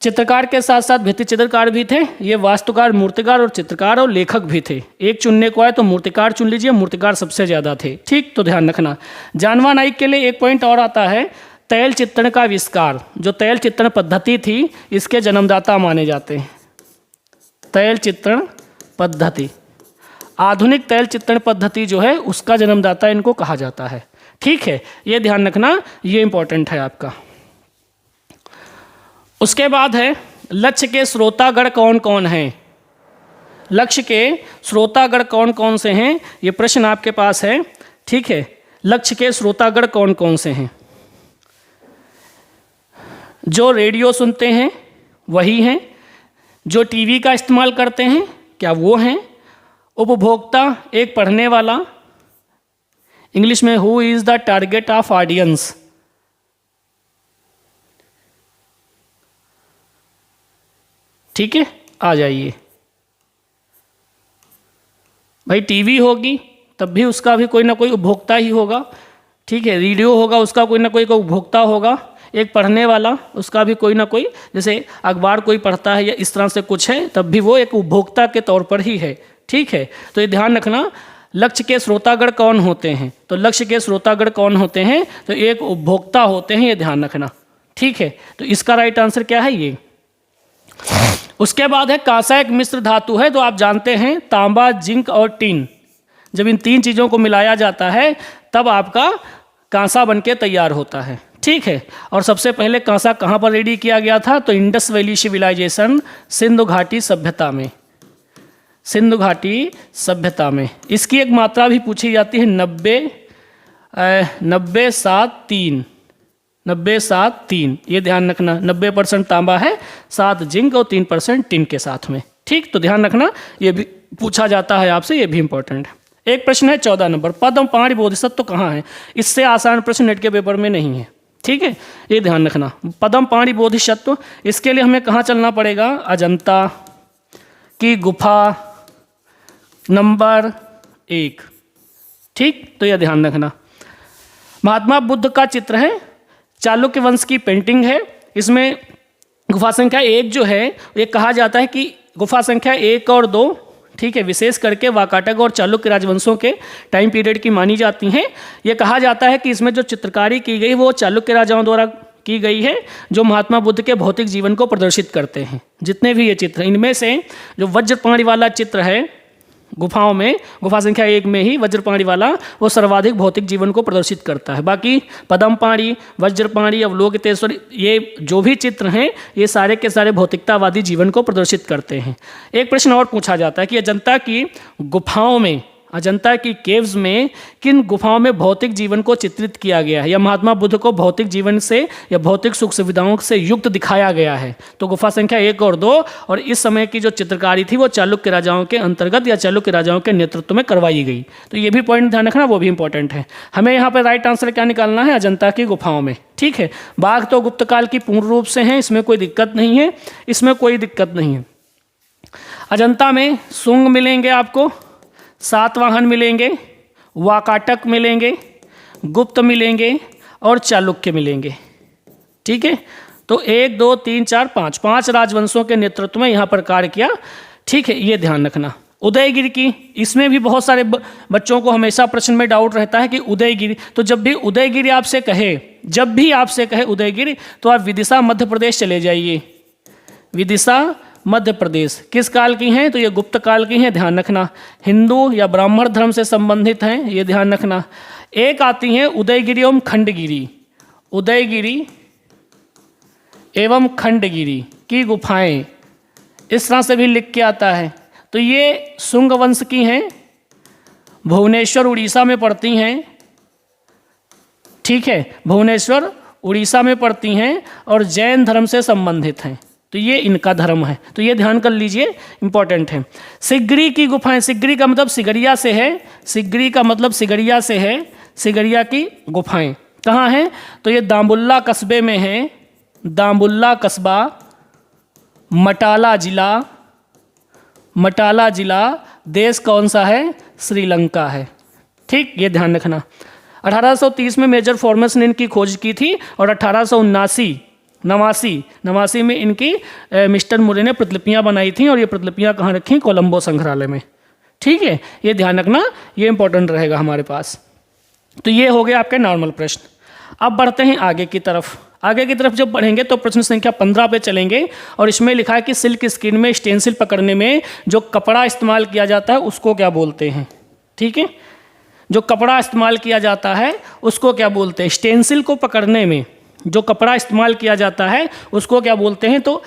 Speaker 1: चित्रकार के साथ साथ भित्ति चित्रकार भी थे, ये वास्तुकार, मूर्तिकार और चित्रकार और लेखक भी थे। एक चुनने को आए तो मूर्तिकार चुन लीजिए, मूर्तिकार सबसे ज़्यादा थे। ठीक, तो ध्यान रखना। जानवा नाइक के लिए एक पॉइंट और आता है, तैल चित्रण का आविष्कार, जो तैल चित्रण पद्धति थी, इसके जन्मदाता माने जाते हैं। तैल चित्रण पद्धति, आधुनिक तैल चित्रण पद्धति जो है, उसका जन्मदाता इनको कहा जाता है। ठीक है, ये ध्यान रखना, ये इंपॉर्टेंट है आपका। उसके बाद है लक्ष्य के श्रोतागण कौन कौन हैं। लक्ष्य के श्रोतागण कौन कौन से हैं, ये प्रश्न आपके पास है। ठीक है, लक्ष्य के श्रोतागण कौन कौन से हैं? जो रेडियो सुनते हैं वही हैं, जो टीवी का इस्तेमाल करते हैं क्या वो हैं, उपभोक्ता, एक पढ़ने वाला, इंग्लिश में who is the target of audience. ठीक है, आ जाइए भाई। टीवी होगी तब भी उसका भी कोई ना कोई उपभोक्ता ही होगा। ठीक है, रेडियो होगा उसका कोई ना कोई उपभोक्ता होगा, एक पढ़ने वाला उसका भी कोई ना कोई, जैसे अखबार कोई पढ़ता है या इस तरह से कुछ है, तब भी वो एक उपभोक्ता के तौर पर ही है। ठीक है, तो ये ध्यान रखना, लक्ष्य के श्रोतागण कौन होते हैं, तो लक्ष्य के श्रोतागण कौन होते हैं, तो एक उपभोक्ता होते हैं, ये ध्यान रखना। ठीक है, तो इसका राइट आंसर क्या है? ये। उसके बाद है कांसा एक मिश्र धातु है, तो आप जानते हैं तांबा, जिंक और टीन, जब इन तीन चीज़ों को मिलाया जाता है तब आपका कांसा बनके तैयार होता है। ठीक है, और सबसे पहले कांसा कहाँ पर रेडी किया गया था, तो इंडस वैली सिविलाइजेशन, सिंधु घाटी सभ्यता में, सिंधु घाटी सभ्यता में। इसकी एक मात्रा भी पूछी जाती है, 90-7-3, 90-7-3, ये ध्यान रखना। 90% तांबा है, 7 जिंक और 3% टिन के साथ में। ठीक, तो ध्यान रखना, ये भी पूछा जाता है आपसे, ये भी इंपॉर्टेंट है। एक प्रश्न है 14 नंबर, पद्म पाणि बोधिसत्व कहाँ है? इससे आसान प्रश्न नेट के पेपर में नहीं है। ठीक है, ये ध्यान रखना, पद्म पाणि बोधिसत्व, इसके लिए हमें कहाँ चलना पड़ेगा? अजंता की गुफा नंबर 1। ठीक, तो यह ध्यान रखना। महात्मा बुद्ध का चित्र है, चालुक्य वंश की पेंटिंग है, इसमें गुफा संख्या 1 जो है, ये कहा जाता है कि गुफा संख्या 1 और 2, ठीक है, विशेष करके वाकाटक और चालुक्य राजवंशों के टाइम पीरियड की मानी जाती हैं। ये कहा जाता है कि इसमें जो चित्रकारी की गई वो चालुक्य राजाओं द्वारा की गई है, जो महात्मा बुद्ध के भौतिक जीवन को प्रदर्शित करते हैं। जितने भी ये चित्र, इनमें से जो वज्रपाणि वाला चित्र है गुफाओं में, गुफा संख्या 1 में ही वज्रपाणि वाला, वो सर्वाधिक भौतिक जीवन को प्रदर्शित करता है। बाकी पद्मपाणि, वज्रपाणि, अवलोकितेश्वर, ये जो भी चित्र हैं, ये सारे के सारे भौतिकतावादी जीवन को प्रदर्शित करते हैं। एक प्रश्न और पूछा जाता है कि अजंता की गुफाओं में, अजंता की केव्स में किन गुफाओं में भौतिक जीवन को चित्रित किया गया है, या महात्मा बुद्ध को भौतिक जीवन से या भौतिक सुख सुविधाओं से युक्त दिखाया गया है? तो गुफा संख्या 1 और 2, और इस समय की जो चित्रकारी थी वो चालुक्य राजाओं के अंतर्गत या चालुक्य राजाओं के नेतृत्व में करवाई गई। तो ये भी पॉइंट ध्यान रखना, वो भी इंपॉर्टेंट है। हमें यहाँ पर राइट आंसर क्या निकालना है? अजंता की गुफाओं में। ठीक है, बाघ तो गुप्त काल की पूर्ण रूप से हैं, इसमें कोई दिक्कत नहीं है, इसमें कोई दिक्कत नहीं है। अजंता में शुंग मिलेंगे आपको, सातवाहन मिलेंगे, वाकाटक मिलेंगे, गुप्त मिलेंगे और चालुक्य मिलेंगे। ठीक है, तो 1 2 3 4 5 5 राजवंशों के नेतृत्व में यहाँ पर कार्य किया। ठीक है, ये ध्यान रखना। उदयगिरि की, इसमें भी बहुत सारे बच्चों को हमेशा प्रश्न में डाउट रहता है कि उदयगिरि, तो जब भी उदयगिरि आपसे कहे, जब भी आपसे कहे उदयगिरि, तो आप विदिशा मध्य प्रदेश चले जाइए। विदिशा मध्य प्रदेश। किस काल की हैं? तो ये गुप्त काल की हैं, ध्यान रखना। हिंदू या ब्राह्मण धर्म से संबंधित हैं, ये ध्यान रखना। एक आती हैं उदयगिरी एवं खंडगिरी, उदयगिरी एवं खंडगिरी की गुफाएं, इस तरह से भी लिख के आता है। तो ये शुंग वंश की हैं, भुवनेश्वर उड़ीसा में पड़ती हैं, ठीक है, भुवनेश्वर उड़ीसा में पड़ती हैं और जैन धर्म से संबंधित हैं। तो ये इनका धर्म है, तो ये ध्यान कर लीजिए, इंपॉर्टेंट है। सिगरी की गुफाएं, सिगरी का मतलब सिगरिया से है, सिगरी का मतलब सिगरिया से है, सिगरिया की गुफाएं कहाँ हैं? तो ये दाम्बुल्ला कस्बे में है, दाम्बुल्ला कस्बा, मटाला जिला, मटाला जिला, देश कौन सा है? श्रीलंका है, ठीक, ये ध्यान रखना। 1830 में मेजर फॉर्मस ने इनकी खोज की थी और 1879 में इनकी मिस्टर मुरे ने प्रतिलिपियाँ बनाई थी और ये प्रतिलिपियाँ कहाँ रखी? कोलंबो संग्रहालय में, ठीक है, ये ध्यान रखना, ये इंपॉर्टेंट रहेगा हमारे पास। तो ये हो गया आपके नॉर्मल प्रश्न। अब बढ़ते हैं आगे की तरफ। आगे की तरफ जब बढ़ेंगे तो प्रश्न संख्या 15 पे चलेंगे और इसमें लिखा है कि सिल्क स्क्रीन में स्टेंसिल पकड़ने में जो कपड़ा इस्तेमाल किया जाता है उसको क्या बोलते हैं? ठीक है, जो कपड़ा इस्तेमाल किया जाता है उसको क्या बोलते हैं? स्टेंसिल को पकड़ने में जो कपड़ा इस्तेमाल किया जाता है उसको क्या बोलते हैं? तो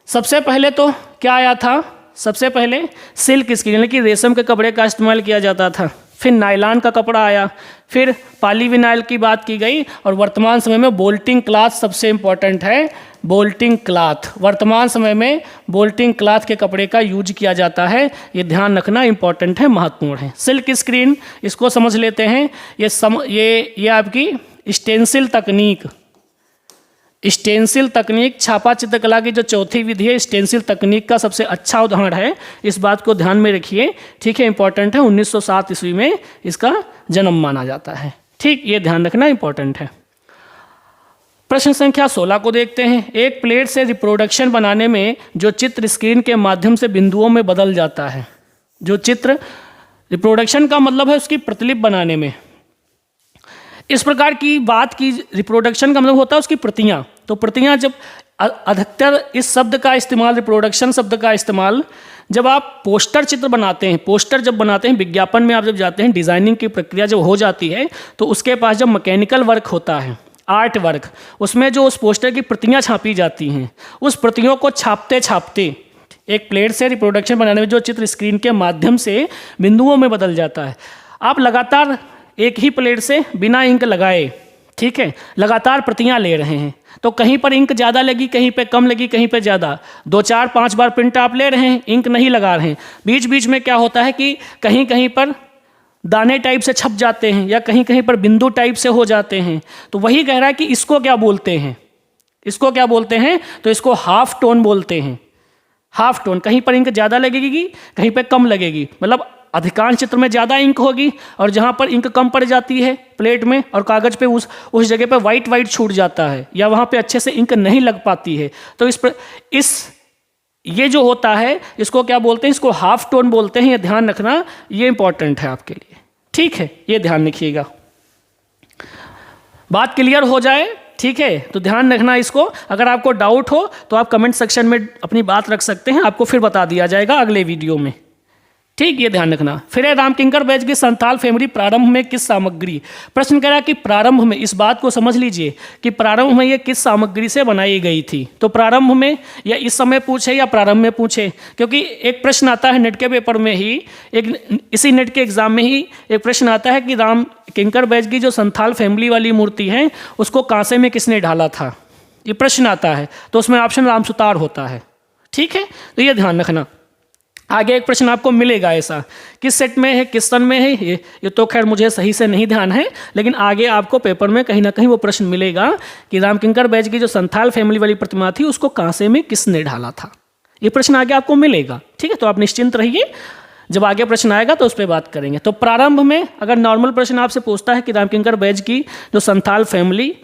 Speaker 1: सबसे पहले तो क्या आया था? सबसे पहले सिल्क स्क्रीन यानी कि रेशम के कपड़े का इस्तेमाल किया जाता था, फिर नायलॉन का कपड़ा आया, फिर पॉलीविनाइल की बात की गई और वर्तमान समय में बोल्टिंग क्लॉथ सबसे इम्पॉर्टेंट है। बोल्टिंग क्लॉथ, वर्तमान समय में बोल्टिंग क्लॉथ के कपड़े का यूज किया जाता है, ये ध्यान रखना, इंपॉर्टेंट है, महत्वपूर्ण है। सिल्क स्क्रीन इसको समझ लेते हैं। ये आपकी स्टेंसिल तकनीक, स्टेंसिल तकनीक छापा चित्रकला की जो चौथी विधि है, स्टेंसिल तकनीक का सबसे अच्छा उदाहरण है, इस बात को ध्यान में रखिए, ठीक है, इंपॉर्टेंट है। 1907 ईस्वी में इसका जन्म माना जाता है, ठीक, ये ध्यान रखना, इंपॉर्टेंट है। प्रश्न संख्या 16 को देखते हैं। एक प्लेट से रिप्रोडक्शन बनाने में जो चित्र स्क्रीन के माध्यम से बिंदुओं में बदल जाता है, जो चित्र, रिप्रोडक्शन का मतलब है उसकी प्रतिलिपि बनाने में, इस प्रकार की बात की, रिप्रोडक्शन का मतलब होता है उसकी प्रतियां। तो प्रतियां जब अधिकतर इस शब्द का इस्तेमाल, रिप्रोडक्शन शब्द का इस्तेमाल जब आप पोस्टर चित्र बनाते हैं, पोस्टर जब बनाते हैं, विज्ञापन में आप जब जाते हैं, डिज़ाइनिंग की प्रक्रिया जब हो जाती है तो उसके पास जब मैकेनिकल वर्क होता है, आर्ट वर्क, उसमें जो उस पोस्टर की प्रतियां छापी जाती हैं, उस प्रतियों को छापते छापते एक प्लेट से रिप्रोडक्शन बनाने में जो चित्र स्क्रीन के माध्यम से बिंदुओं में बदल जाता है। आप लगातार एक ही प्लेट से बिना इंक लगाए, ठीक है, लगातार प्रतियां ले रहे हैं, तो कहीं पर इंक ज़्यादा लगी, कहीं पे कम लगी, कहीं पे ज़्यादा, 2 4 5 बार प्रिंट आप ले रहे हैं, इंक नहीं लगा रहे हैं, बीच बीच में क्या होता है कि कहीं कहीं पर दाने टाइप से छप जाते हैं या कहीं कहीं पर बिंदु टाइप से हो जाते हैं। तो वही कह रहा है कि इसको क्या बोलते हैं, इसको क्या बोलते हैं? तो इसको हाफ टोन बोलते हैं। हाफ टोन, कहीं पर इंक ज़्यादा लगेगी, कहीं पर कम लगेगी, मतलब अधिकांश चित्र में ज़्यादा इंक होगी और जहाँ पर इंक कम पड़ जाती है प्लेट में और कागज़ पे उस जगह पे वाइट छूट जाता है या वहाँ पे अच्छे से इंक नहीं लग पाती है, तो ये जो होता है इसको क्या बोलते हैं? इसको हाफ टोन बोलते हैं, ये ध्यान रखना, ये इंपॉर्टेंट है आपके लिए, ठीक है, ये ध्यान रखिएगा। बात क्लियर हो जाए, ठीक है, तो ध्यान रखना इसको। अगर आपको डाउट हो तो आप कमेंट सेक्शन में अपनी बात रख सकते हैं, आपको फिर बता दिया जाएगा अगले वीडियो में, ठीक, ये ध्यान रखना। फिर है रामकिंकर बैच की संथाल फैमिली प्रारंभ में किस सामग्री, प्रश्न कह रहा है कि प्रारंभ में, इस बात को समझ लीजिए कि प्रारंभ में ये किस सामग्री से बनाई गई थी। तो प्रारंभ में या इस समय पूछे या प्रारंभ में पूछे, क्योंकि एक प्रश्न आता है नेट के पेपर में ही, इसी नेट के एग्जाम में ही एक प्रश्न आता है कि रामकिंकर बैच की जो संथाल फैमिली वाली मूर्ति है उसको कांसे में किसने ढाला था, ये प्रश्न आता है, तो उसमें ऑप्शन रामसुतार होता है, ठीक है, तो ये ध्यान रखना। आगे एक प्रश्न आपको मिलेगा ऐसा, किस सेट में है, किस सन में है, ये तो खैर मुझे सही से नहीं ध्यान है, लेकिन आगे आपको पेपर में कहीं ना कहीं वो प्रश्न मिलेगा कि रामकिंकर बैच की जो संथाल फैमिली वाली प्रतिमा थी उसको कांसे में किसने ढाला था, ये प्रश्न आगे आपको मिलेगा, ठीक है, तो आप निश्चिंत रहिए, जब आगे प्रश्न आएगा तो उस पर बात करेंगे। तो प्रारंभ में अगर नॉर्मल प्रश्न आपसे पूछता है कि रामकिंकर बैच की जो संथाल फैमिली,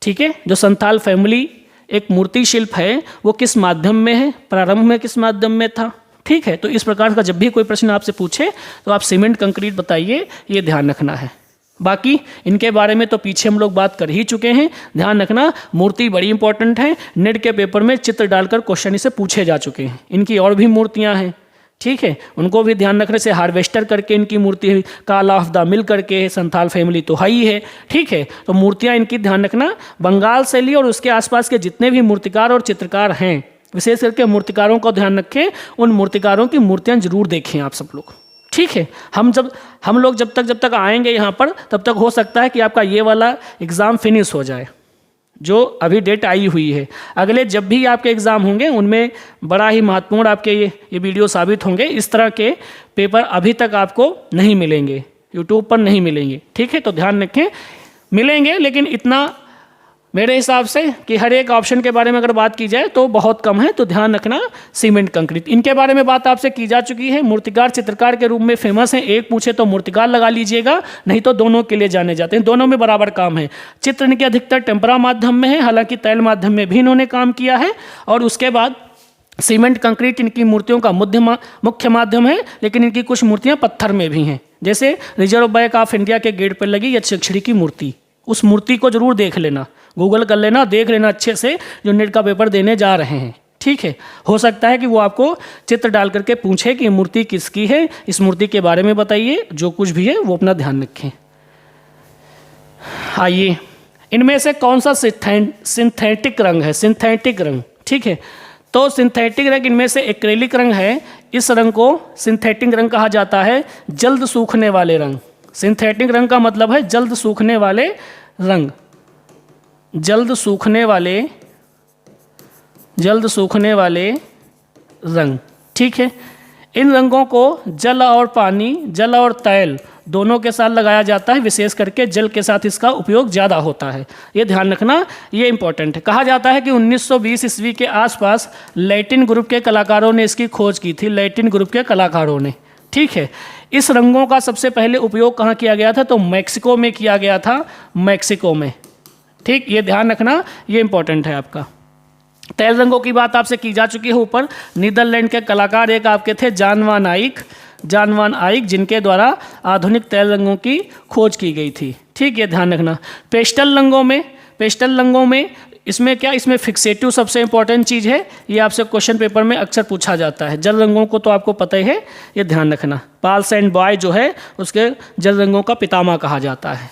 Speaker 1: ठीक है, जो संथाल फैमिली एक मूर्ति शिल्प है वो किस माध्यम में है, प्रारंभ में किस माध्यम में था, ठीक है, तो इस प्रकार का जब भी कोई प्रश्न आपसे पूछे तो आप सीमेंट कंक्रीट बताइए, ये ध्यान रखना है, बाकी इनके बारे में तो पीछे हम लोग बात कर ही चुके हैं। ध्यान रखना मूर्ति बड़ी इंपॉर्टेंट है, नेट के पेपर में चित्र डालकर क्वेश्चन इसे पूछे जा चुके हैं। इनकी और भी मूर्तियां हैं, ठीक है, उनको भी ध्यान रखने से हार्वेस्टर करके इनकी मूर्ति है, काला ऑफ द मिल करके, संथाल फैमिली तो है ही है, ठीक है। तो मूर्तियां इनकी ध्यान रखना, बंगाल शैली और उसके आसपास के जितने भी मूर्तिकार और चित्रकार हैं, विशेष करके मूर्तिकारों को ध्यान रखें, उन मूर्तिकारों की मूर्तियां जरूर देखें आप सब लोग, ठीक है। हम लोग जब तक आएंगे यहाँ पर, तब तक हो सकता है कि आपका ये वाला एग्ज़ाम फिनिश हो जाए जो अभी डेट आई हुई है। अगले जब भी आपके एग्ज़ाम होंगे उनमें बड़ा ही महत्वपूर्ण आपके ये वीडियो साबित होंगे। इस तरह के पेपर अभी तक आपको नहीं मिलेंगे, यूट्यूब पर नहीं मिलेंगे, ठीक है। तो ध्यान रखें, मिलेंगे लेकिन इतना मेरे हिसाब से कि हर एक ऑप्शन के बारे में अगर बात की जाए तो बहुत कम है। तो ध्यान रखना सीमेंट कंक्रीट, इनके बारे में बात आपसे की जा चुकी है। मूर्तिकार चित्रकार के रूप में फेमस है, एक पूछे तो मूर्तिकार लगा लीजिएगा, नहीं तो दोनों के लिए जाने जाते हैं, दोनों में बराबर काम है। चित्र इनके अधिकतर टेम्परा माध्यम में है, हालांकि तैल माध्यम में भी इन्होंने काम किया है। और उसके बाद सीमेंट कंक्रीट इनकी मूर्तियों का मुख्य माध्यम है, लेकिन इनकी कुछ मूर्तियाँ पत्थर में भी हैं, जैसे रिजर्व बैंक ऑफ इंडिया के गेट पर लगी यक्षिणी की मूर्ति, उस मूर्ति को जरूर देख लेना, गूगल कर लेना, देख लेना अच्छे से, जो नेट का पेपर देने जा रहे हैं, ठीक है। हो सकता है कि वो आपको चित्र डाल करके पूछे कि मूर्ति किसकी है, इस मूर्ति के बारे में बताइए, जो कुछ भी है वो अपना ध्यान रखें। आइए, इनमें से कौन सा सिंथेटिक रंग है? सिंथेटिक रंग, ठीक है। तो सिंथेटिक रंग इनमें से एक्रेलिक रंग है, इस रंग को सिंथेटिक रंग कहा जाता है, जल्द सूखने वाले रंग। सिंथेटिक रंग का मतलब है जल्द सूखने वाले रंग, जल्द सूखने वाले रंग, ठीक है। इन रंगों को जल और पानी, जल और तैल दोनों के साथ लगाया जाता है, विशेष करके जल के साथ इसका उपयोग ज़्यादा होता है, ये ध्यान रखना, ये इंपॉर्टेंट है। कहा जाता है कि 1920 ईस्वी के आसपास लैटिन ग्रुप के कलाकारों ने इसकी खोज की थी, लैटिन ग्रुप के कलाकारों ने, ठीक है। इस रंगों का सबसे पहले उपयोग कहाँ किया गया था? तो मैक्सिको में किया गया था, मैक्सिको में, ठीक, ये ध्यान रखना, ये इंपॉर्टेंट है आपका। तैल रंगों की बात आपसे की जा चुकी है ऊपर। नीदरलैंड के कलाकार एक आपके थे जान वान आइक, जिनके द्वारा आधुनिक तैल रंगों की खोज की गई थी, ठीक, ये ध्यान रखना। पेस्टल रंगों में इसमें क्या, इसमें फिक्सेटिव सबसे इंपॉर्टेंट चीज़ है, ये आपसे क्वेश्चन पेपर में अक्सर पूछा जाता है। जल रंगों को तो आपको पता ही है, ये ध्यान रखना। पाल्स एंड बॉय जो है उसके जल रंगों का पितामह कहा जाता है,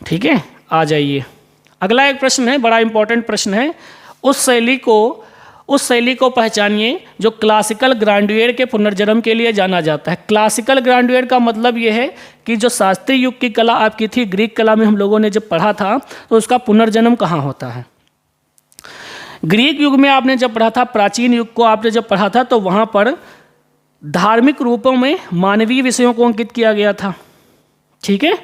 Speaker 1: ठीक है। आ जाइए, अगला एक प्रश्न है, बड़ा इंपॉर्टेंट प्रश्न है। उस शैली को पहचानिए जो क्लासिकल ग्रांडुएर के पुनर्जन्म के लिए जाना जाता है। क्लासिकल ग्रांडुएर का मतलब ये है कि जो शास्त्रीय युग की कला आपकी थी, ग्रीक कला में हम लोगों ने जब पढ़ा था, तो उसका पुनर्जन्म कहाँ होता है? ग्रीक युग में आपने जब पढ़ा था, प्राचीन युग को आपने जब पढ़ा था, तो वहाँ पर धार्मिक रूपों में मानवीय विषयों को अंकित किया गया था, ठीक है।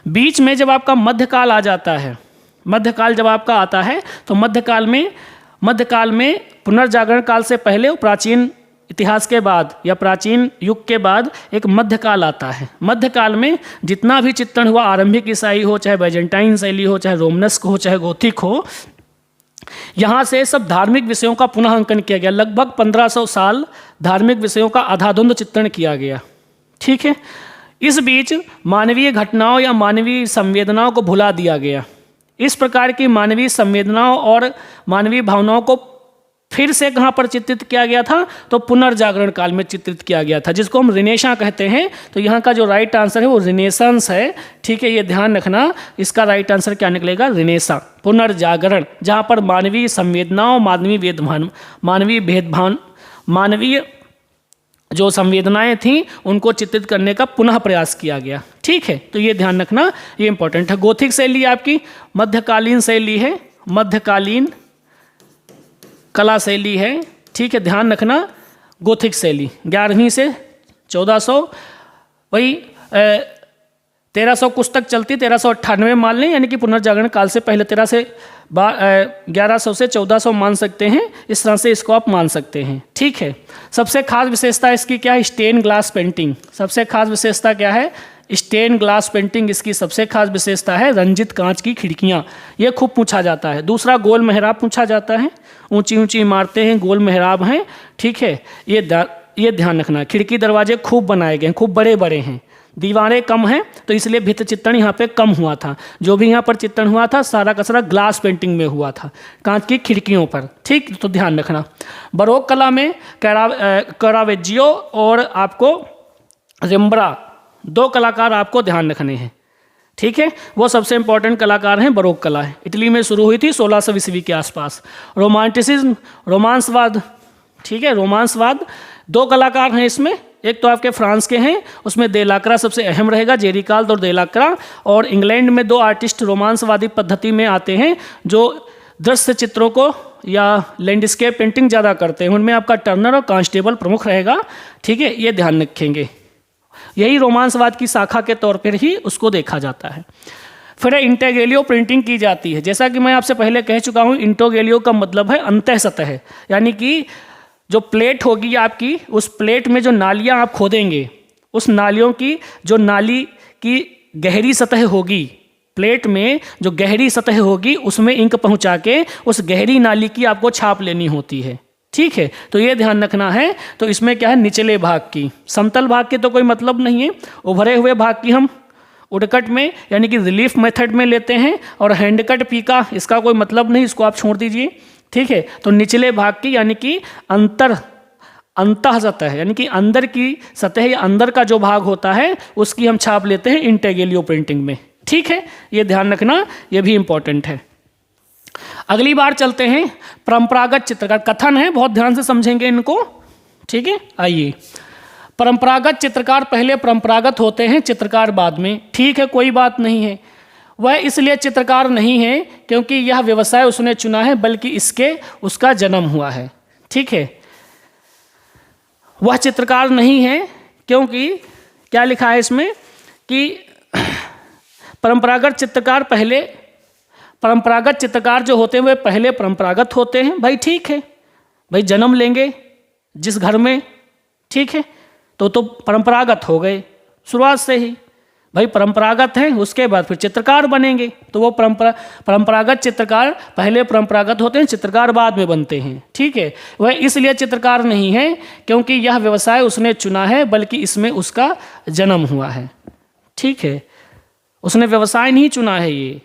Speaker 1: बीच में जब आपका मध्यकाल आ जाता है, मध्यकाल जब आपका आता है, तो मध्यकाल में पुनर्जागरण काल से पहले, प्राचीन इतिहास के बाद या प्राचीन युग के बाद एक मध्यकाल आता है। मध्यकाल में जितना भी चित्रण हुआ, आरंभिक ईसाई हो, चाहे बैजेंटाइन शैली हो, चाहे रोमनस्क हो, चाहे गोथिक हो, यहाँ से सब धार्मिक विषयों का पुनः अंकन किया गया। लगभग 1500 साल धार्मिक विषयों का आधाधुंध चित्रण किया गया, ठीक है। इस बीच मानवीय घटनाओं या मानवीय संवेदनाओं को भुला दिया गया। इस प्रकार की मानवीय संवेदनाओं और मानवीय भावनाओं को फिर से कहाँ पर चित्रित किया गया था? तो पुनर्जागरण काल में चित्रित किया गया था, जिसको हम रिनेसां कहते हैं। तो यहाँ का जो राइट आंसर है वो रिनेसांस है, ठीक है, ये ध्यान रखना। इसका राइट आंसर क्या निकलेगा? रिनेसां, पुनर्जागरण, जहाँ पर मानवीय संवेदनाओं, मानवीय जो संवेदनाएं थीं उनको चित्रित करने का पुनः प्रयास किया गया, ठीक है। तो ये ध्यान रखना, ये इंपॉर्टेंट है। गोथिक शैली आपकी मध्यकालीन शैली है, मध्यकालीन कला शैली है, ठीक है, ध्यान रखना। गोथिक शैली 11वीं से 1400, वही 1300 कुछ तक चलती, 1398 मान लें, यानी कि पुनर्जागरण काल से पहले 1100 से 1400 मान सकते हैं, इस तरह से इसको आप मान सकते हैं, ठीक है। सबसे खास विशेषता इसकी क्या है? Stain glass painting. सबसे खास विशेषता क्या है? स्टेन ग्लास पेंटिंग इसकी सबसे खास विशेषता है। रंजित कांच की खिड़कियाँ, ये खूब पूछा जाता है। दूसरा गोल मेहराब पूछा जाता है, ऊंची ऊंची इमारतें हैं, गोल मेहराब हैं, ठीक है, ये ध्यान रखना। खिड़की दरवाजे खूब बनाए गए हैं, खूब बड़े बड़े हैं, दीवारें कम हैं तो इसलिए भित्ति चित्रण यहाँ पे कम हुआ था। जो भी यहाँ पर चित्रण हुआ था सारा का सारा ग्लास पेंटिंग में हुआ था, कांच की खिड़कियों पर। ठीक, तो ध्यान रखना। बरोक कला में कैरावेजियो और आपको रिम्ब्रा, दो कलाकार आपको ध्यान रखने हैं। ठीक है, वो सबसे इंपॉर्टेंट कलाकार हैं। बरोक कला है, इटली में शुरू हुई थी 1600 ईस्वी के आसपास। रोमांटिसिज्म, रोमांसवाद। ठीक है, रोमांसवाद, दो कलाकार हैं इसमें। एक तो आपके फ्रांस के हैं, उसमें देलाक्रा सबसे अहम रहेगा, जेरिकाल्द और देलाक्रा। और इंग्लैंड में दो आर्टिस्ट रोमांसवादी पद्धति में आते हैं जो दृश्य चित्रों को या लैंडस्केप पेंटिंग ज़्यादा करते हैं। उनमें आपका टर्नर और कांस्टेबल प्रमुख रहेगा। ठीक है, ये ध्यान रखेंगे। यही रोमांसवाद की शाखा के तौर पर ही उसको देखा जाता है। फिर इंटेग्रेलियो प्रिंटिंग की जाती है। जैसा कि मैं आपसे पहले कह चुका हूँ, इंटेग्रेलियो का मतलब है अंतः सतह, यानी कि जो प्लेट होगी आपकी, उस प्लेट में जो नालियाँ आप खोदेंगे, उस नालियों की जो नाली की गहरी सतह होगी, प्लेट में जो गहरी सतह होगी उसमें इंक पहुँचा के उस गहरी नाली की आपको छाप लेनी होती है। ठीक है, तो ये ध्यान रखना है। तो इसमें क्या है, निचले भाग की, समतल भाग के तो कोई मतलब नहीं है, उभरे हुए भाग की हम उडकट में यानी कि रिलीफ मेथड में लेते हैं, और हैंडकट पीका इसका कोई मतलब नहीं, इसको आप छोड़ दीजिए। ठीक है, तो निचले भाग की यानी कि अंतः सतह यानी कि अंदर की सतह या अंदर का जो भाग होता है उसकी हम छाप लेते हैं इंटेग्रेलियो प्रिंटिंग में। ठीक है, ये ध्यान रखना, ये भी इंपॉर्टेंट है। अगली बार चलते हैं परंपरागत चित्रकार। कथन है, बहुत ध्यान से समझेंगे इनको। ठीक है, आइए। परंपरागत चित्रकार पहले परंपरागत होते हैं, चित्रकार बाद में। ठीक है, कोई बात नहीं है। वह इसलिए चित्रकार नहीं है क्योंकि यह व्यवसाय उसने चुना है, बल्कि इसके उसका जन्म हुआ है। ठीक है, वह चित्रकार नहीं है क्योंकि क्या लिखा है इसमें कि परंपरागत चित्रकार जो होते हैं वे पहले परंपरागत होते हैं। भाई ठीक है, भाई जन्म लेंगे जिस घर में, ठीक है, तो परंपरागत हो गए शुरुआत से ही। भाई परंपरागत हैं, उसके बाद फिर चित्रकार बनेंगे, तो वो परंपरागत चित्रकार पहले परंपरागत होते हैं, चित्रकार बाद में बनते हैं। ठीक है, वह इसलिए चित्रकार नहीं है क्योंकि यह व्यवसाय उसने चुना है, बल्कि इसमें उसका जन्म हुआ है। ठीक है, उसने व्यवसाय नहीं चुना है, ये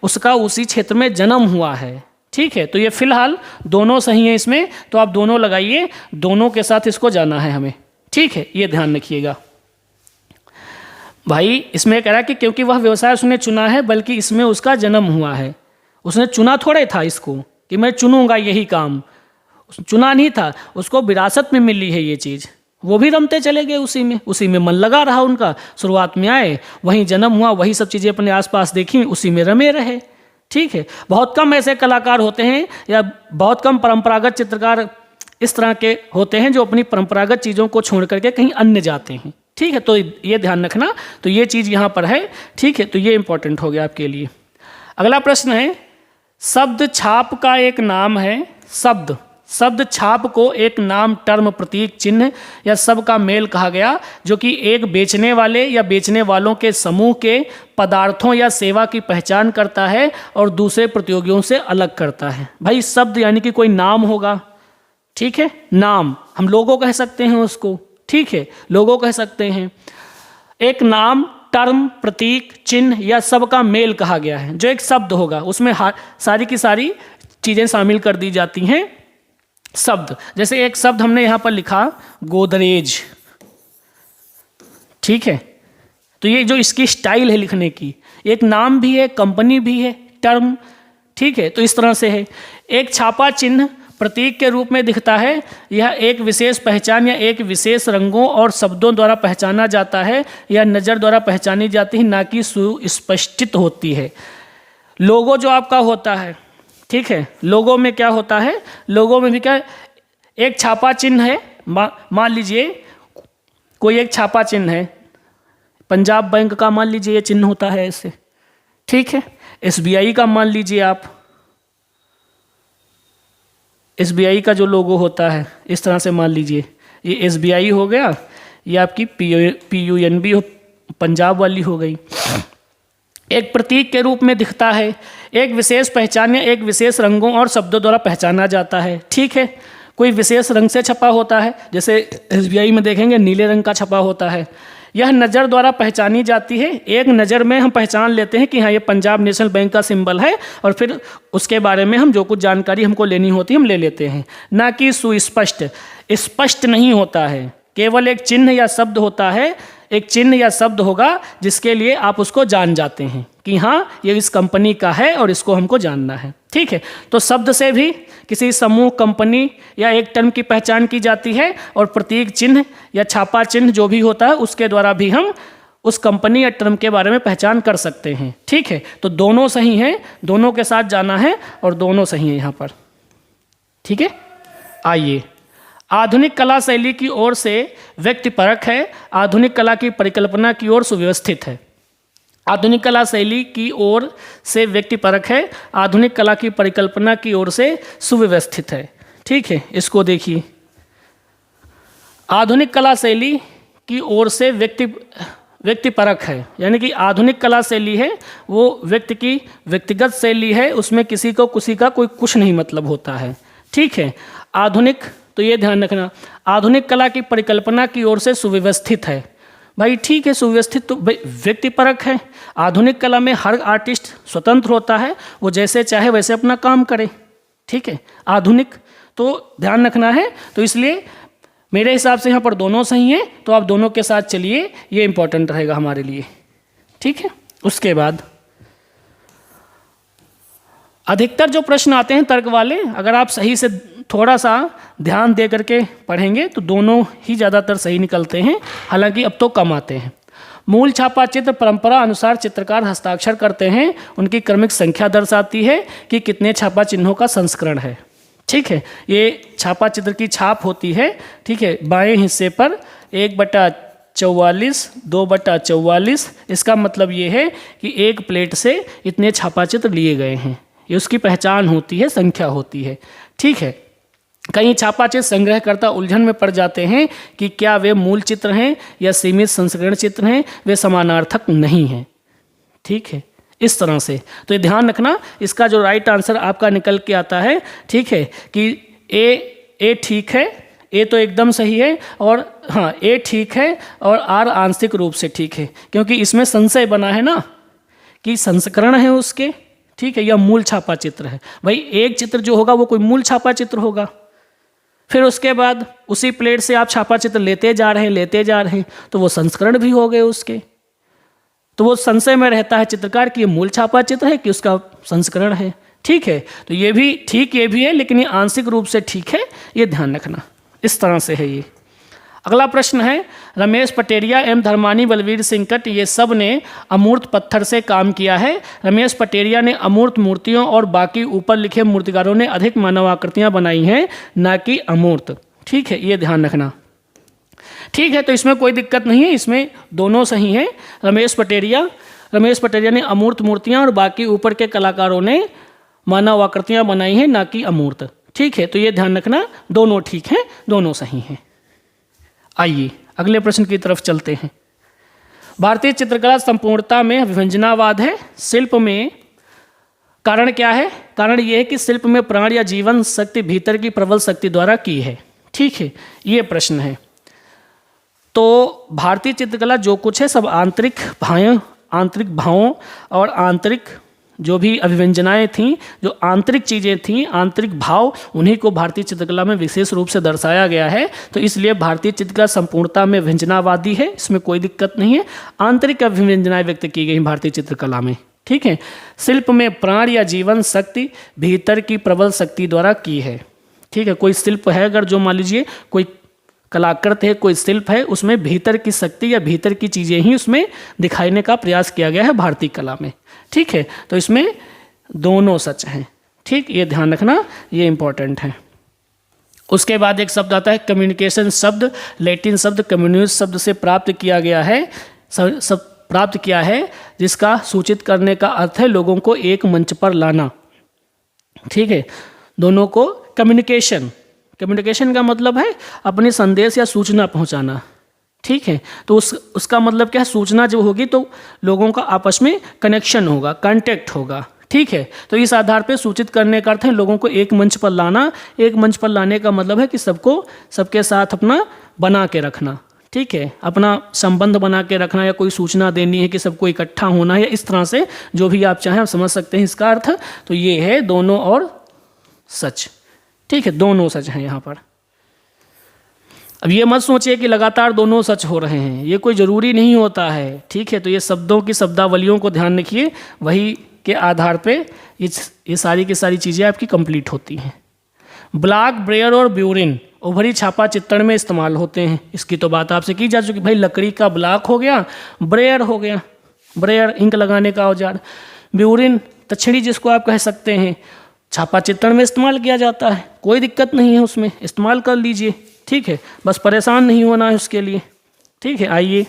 Speaker 1: उसका उसी क्षेत्र में जन्म हुआ है। ठीक है, तो ये फिलहाल दोनों सही है इसमें, तो आप दोनों लगाइए, दोनों के साथ इसको जाना है हमें। ठीक है, ये ध्यान रखिएगा। भाई इसमें कह रहा है कि क्योंकि वह व्यवसाय उसने चुना है, बल्कि इसमें उसका जन्म हुआ है। उसने चुना थोड़े था इसको कि मैं चुनूंगा यही काम, चुना नहीं था, उसको विरासत में मिली है ये चीज़। वो भी रमते चले गए उसी में मन लगा रहा उनका। शुरुआत में आए, वहीं जन्म हुआ, वही सब चीज़ें अपने आसपास देखी, उसी में रमे रहे। ठीक है, बहुत कम ऐसे कलाकार होते हैं या बहुत कम परंपरागत चित्रकार इस तरह के होते हैं जो अपनी परंपरागत चीज़ों को छोड़ करके कहीं अन्य जाते हैं। ठीक है, तो ये ध्यान रखना, तो ये चीज़ यहाँ पर है। ठीक है, तो ये इंपॉर्टेंट हो गया आपके लिए। अगला प्रश्न है, शब्द छाप का एक नाम है। शब्द छाप को एक नाम, टर्म, प्रतीक, चिन्ह या सब का मेल कहा गया, जो कि एक बेचने वाले या बेचने वालों के समूह के पदार्थों या सेवा की पहचान करता है और दूसरे प्रतियोगियों से अलग करता है। भाई शब्द यानी कि कोई नाम होगा। ठीक है, नाम हम लोगों कह सकते हैं उसको। ठीक है, लोगों कह सकते हैं। एक नाम, टर्म, प्रतीक, चिन्ह या सब का मेल कहा गया है। जो एक शब्द होगा उसमें सारी की सारी चीज़ें शामिल कर दी जाती हैं। शब्द, जैसे एक शब्द हमने यहाँ पर लिखा गोदरेज। ठीक है, तो ये जो इसकी स्टाइल है लिखने की, एक नाम भी है, कंपनी भी है, टर्म। ठीक है, तो इस तरह से है। एक छापा चिन्ह प्रतीक के रूप में दिखता है। यह एक विशेष पहचान या एक विशेष रंगों और शब्दों द्वारा पहचाना जाता है या नज़र द्वारा पहचानी जाती है, ना कि सुस्पष्टित होती है। लोगो जो आपका होता है, ठीक है, लोगों में क्या होता है, लोगों में भी क्या, एक छापा चिन्ह है। मान लीजिए कोई एक छापा चिन्ह है, पंजाब बैंक का मान लीजिए ये चिन्ह होता है ऐसे। ठीक है, SBI का मान लीजिए आप, SBI का जो लोगो होता है इस तरह से मान लीजिए, ये SBI हो गया, ये आपकी PUNB पंजाब वाली हो गई। एक प्रतीक के रूप में दिखता है, एक विशेष पहचान या एक विशेष रंगों और शब्दों द्वारा पहचाना जाता है। ठीक है, कोई विशेष रंग से छपा होता है, जैसे SBI में देखेंगे नीले रंग का छपा होता है। यह नज़र द्वारा पहचानी जाती है। एक नज़र में हम पहचान लेते हैं कि हाँ ये पंजाब नेशनल बैंक का सिंबल है, और फिर उसके बारे में हम जो कुछ जानकारी हमको लेनी होती है हम ले लेते हैं। ना कि सुस्पष्ट, स्पष्ट नहीं होता है, केवल एक चिन्ह या शब्द होता है, एक चिन्ह या शब्द होगा जिसके लिए आप उसको जान जाते हैं कि हाँ ये इस कंपनी का है और इसको हमको जानना है। ठीक है, तो शब्द से भी किसी समूह, कंपनी या एक टर्म की पहचान की जाती है, और प्रतीक चिन्ह या छापा चिन्ह जो भी होता है उसके द्वारा भी हम उस कंपनी या टर्म के बारे में पहचान कर सकते हैं। ठीक है, तो दोनों सही हैं, दोनों के साथ जाना है और दोनों सही हैं यहाँ पर। ठीक है, आइए, आधुनिक कला शैली की ओर से व्यक्तिपरक है, आधुनिक कला की परिकल्पना की ओर सुव्यवस्थित है। आधुनिक कला शैली की ओर से व्यक्तिपरक है, आधुनिक कला की परिकल्पना की ओर से सुव्यवस्थित है। ठीक है, इसको देखिए, आधुनिक कला शैली की ओर से व्यक्तिपरक है, यानी कि आधुनिक कला शैली है वो व्यक्ति की व्यक्तिगत शैली है, उसमें किसी का कोई कुछ नहीं मतलब होता है। ठीक है, आधुनिक, तो ये ध्यान रखना, आधुनिक कला की परिकल्पना की ओर से सुव्यवस्थित है। भाई ठीक है, सुव्यवस्थित तो व्यक्तिपरक है। आधुनिक कला में हर आर्टिस्ट स्वतंत्र होता है, वो जैसे चाहे वैसे अपना काम करे। ठीक है, आधुनिक तो ध्यान रखना है, तो इसलिए मेरे हिसाब से यहाँ पर दोनों सही हैं, तो आप दोनों के साथ चलिए, ये इंपॉर्टेंट रहेगा हमारे लिए। ठीक है, उसके बाद अधिकतर जो प्रश्न आते हैं तर्क वाले, अगर आप सही से थोड़ा सा ध्यान दे करके पढ़ेंगे तो दोनों ही ज़्यादातर सही निकलते हैं, हालांकि अब तो कम आते हैं। मूल छापा चित्र परंपरा अनुसार चित्रकार हस्ताक्षर करते हैं, उनकी क्रमिक संख्या दर्शाती है कि कितने छापा चिन्हों का संस्करण है। ठीक है, ये छापा चित्र की छाप होती है। ठीक है, बाएं हिस्से पर 1/44, 2/44, इसका मतलब ये है कि एक प्लेट से इतने छापा चित्र लिए गए हैं, ये उसकी पहचान होती है, संख्या होती है। ठीक है, कई छापा चित्र संग्रहकर्ता उलझन में पड़ जाते हैं कि क्या वे मूल चित्र हैं या सीमित संस्करण चित्र हैं, वे समानार्थक नहीं हैं। ठीक है, इस तरह से तो ये ध्यान रखना, इसका जो राइट आंसर आपका निकल के आता है, ठीक है, कि ए ठीक है, ए तो एकदम सही है, और हाँ ए ठीक है और आर आंशिक रूप से ठीक है, क्योंकि इसमें संशय बना है ना कि संस्करण है उसके। ठीक है, यह मूल छापा चित्र है। भाई एक चित्र जो होगा वो कोई मूल छापा चित्र होगा, फिर उसके बाद उसी प्लेट से आप छापा चित्र लेते जा रहे हैं, तो वो संस्करण भी हो गए उसके। तो वो संशय में रहता है चित्रकार कि ये मूल छापा चित्र है कि उसका संस्करण है। ठीक है, तो ये भी ठीक, ये भी है, लेकिन ये आंशिक रूप से ठीक है, ये ध्यान रखना। इस तरह से है ये। अगला प्रश्न है, रमेश पटेरिया एवं धर्मानी बलवीर सिंकट ये सब ने अमूर्त पत्थर से काम किया है। रमेश पटेरिया ने अमूर्त मूर्तियों और बाकी ऊपर लिखे मूर्तिकारों ने अधिक मानव आकृतियाँ बनाई हैं, ना कि अमूर्त। ठीक है, ये ध्यान रखना। ठीक है, तो इसमें कोई दिक्कत नहीं है, इसमें दोनों सही हैं। रमेश पटेरिया ने अमूर्त मूर्तियाँ और बाकी ऊपर के कलाकारों ने मानव आकृतियाँ बनाई हैं, ना कि अमूर्त। ठीक है, तो ये ध्यान रखना, दोनों ठीक हैं, दोनों सही हैं। आइए अगले प्रश्न की तरफ चलते हैं। भारतीय चित्रकला संपूर्णता में विभंजनावाद है, शिल्प में कारण क्या है? कारण ये है कि शिल्प में प्राण या जीवन शक्ति भीतर की प्रबल शक्ति द्वारा की है। ठीक है, ये प्रश्न है। तो भारतीय चित्रकला जो कुछ है सब आंतरिक भावों और आंतरिक जो भी अभिव्यंजनाएं थीं, जो आंतरिक चीज़ें थीं, आंतरिक भाव, उन्हीं को भारतीय चित्रकला में विशेष रूप से दर्शाया गया है। तो इसलिए भारतीय चित्रकला संपूर्णता में व्यंजनावादी है, इसमें कोई दिक्कत नहीं है। आंतरिक अभिव्यंजनाएं व्यक्त की गई भारतीय चित्रकला में। ठीक है, शिल्प में प्राण या जीवन शक्ति भीतर की प्रबल शक्ति द्वारा की है। ठीक है, कोई शिल्प है, अगर जो मान लीजिए कोई कलाकृत है, कोई शिल्प है, उसमें भीतर की शक्ति या भीतर की चीज़ें ही उसमें दिखाने का प्रयास किया गया है भारतीय कला में। ठीक है, तो इसमें दोनों सच हैं। ठीक, ये ध्यान रखना, ये इंपॉर्टेंट है। उसके बाद एक शब्द आता है कम्युनिकेशन शब्द, लैटिन शब्द कम्युनिस शब्द से प्राप्त किया है, जिसका सूचित करने का अर्थ है लोगों को एक मंच पर लाना। ठीक है, दोनों को कम्युनिकेशन का मतलब है अपने संदेश या सूचना पहुंचाना। ठीक है, तो उसका मतलब क्या है? सूचना जब होगी तो लोगों का आपस में कनेक्शन होगा, कांटेक्ट होगा। ठीक है, तो इस आधार पे सूचित करने का अर्थ है लोगों को एक मंच पर लाना। एक मंच पर लाने का मतलब है कि सबके साथ अपना बना के रखना। ठीक है, अपना संबंध बना के रखना या कोई सूचना देनी है कि सबको इकट्ठा होना है, या इस तरह से जो भी आप चाहें आप समझ सकते हैं इसका अर्थ। तो ये है दोनों और सच, ठीक है, दोनों सच हैं यहाँ पर। अब ये मत सोचिए कि लगातार दोनों सच हो रहे हैं, ये कोई ज़रूरी नहीं होता है, ठीक है। तो ये शब्दों की शब्दावलियों को ध्यान रखिए, वही के आधार पे ये सारी की सारी चीज़ें आपकी कंप्लीट होती हैं। ब्लैक, ब्रेयर और ब्यूरिन उभरी छापा चित्रण में इस्तेमाल होते हैं। इसकी तो बात आपसे की जा चुकी, भाई लकड़ी का ब्लैक हो गया, ब्रेयर हो गया, ब्रेयर इंक लगाने का औजार, ब्यूरिन तछड़ी जिसको आप कह सकते हैं, छापा चित्रण में इस्तेमाल किया जाता है, कोई दिक्कत नहीं है उसमें, इस्तेमाल कर लीजिए, ठीक है, बस परेशान नहीं होना है उसके लिए, ठीक है। आइए,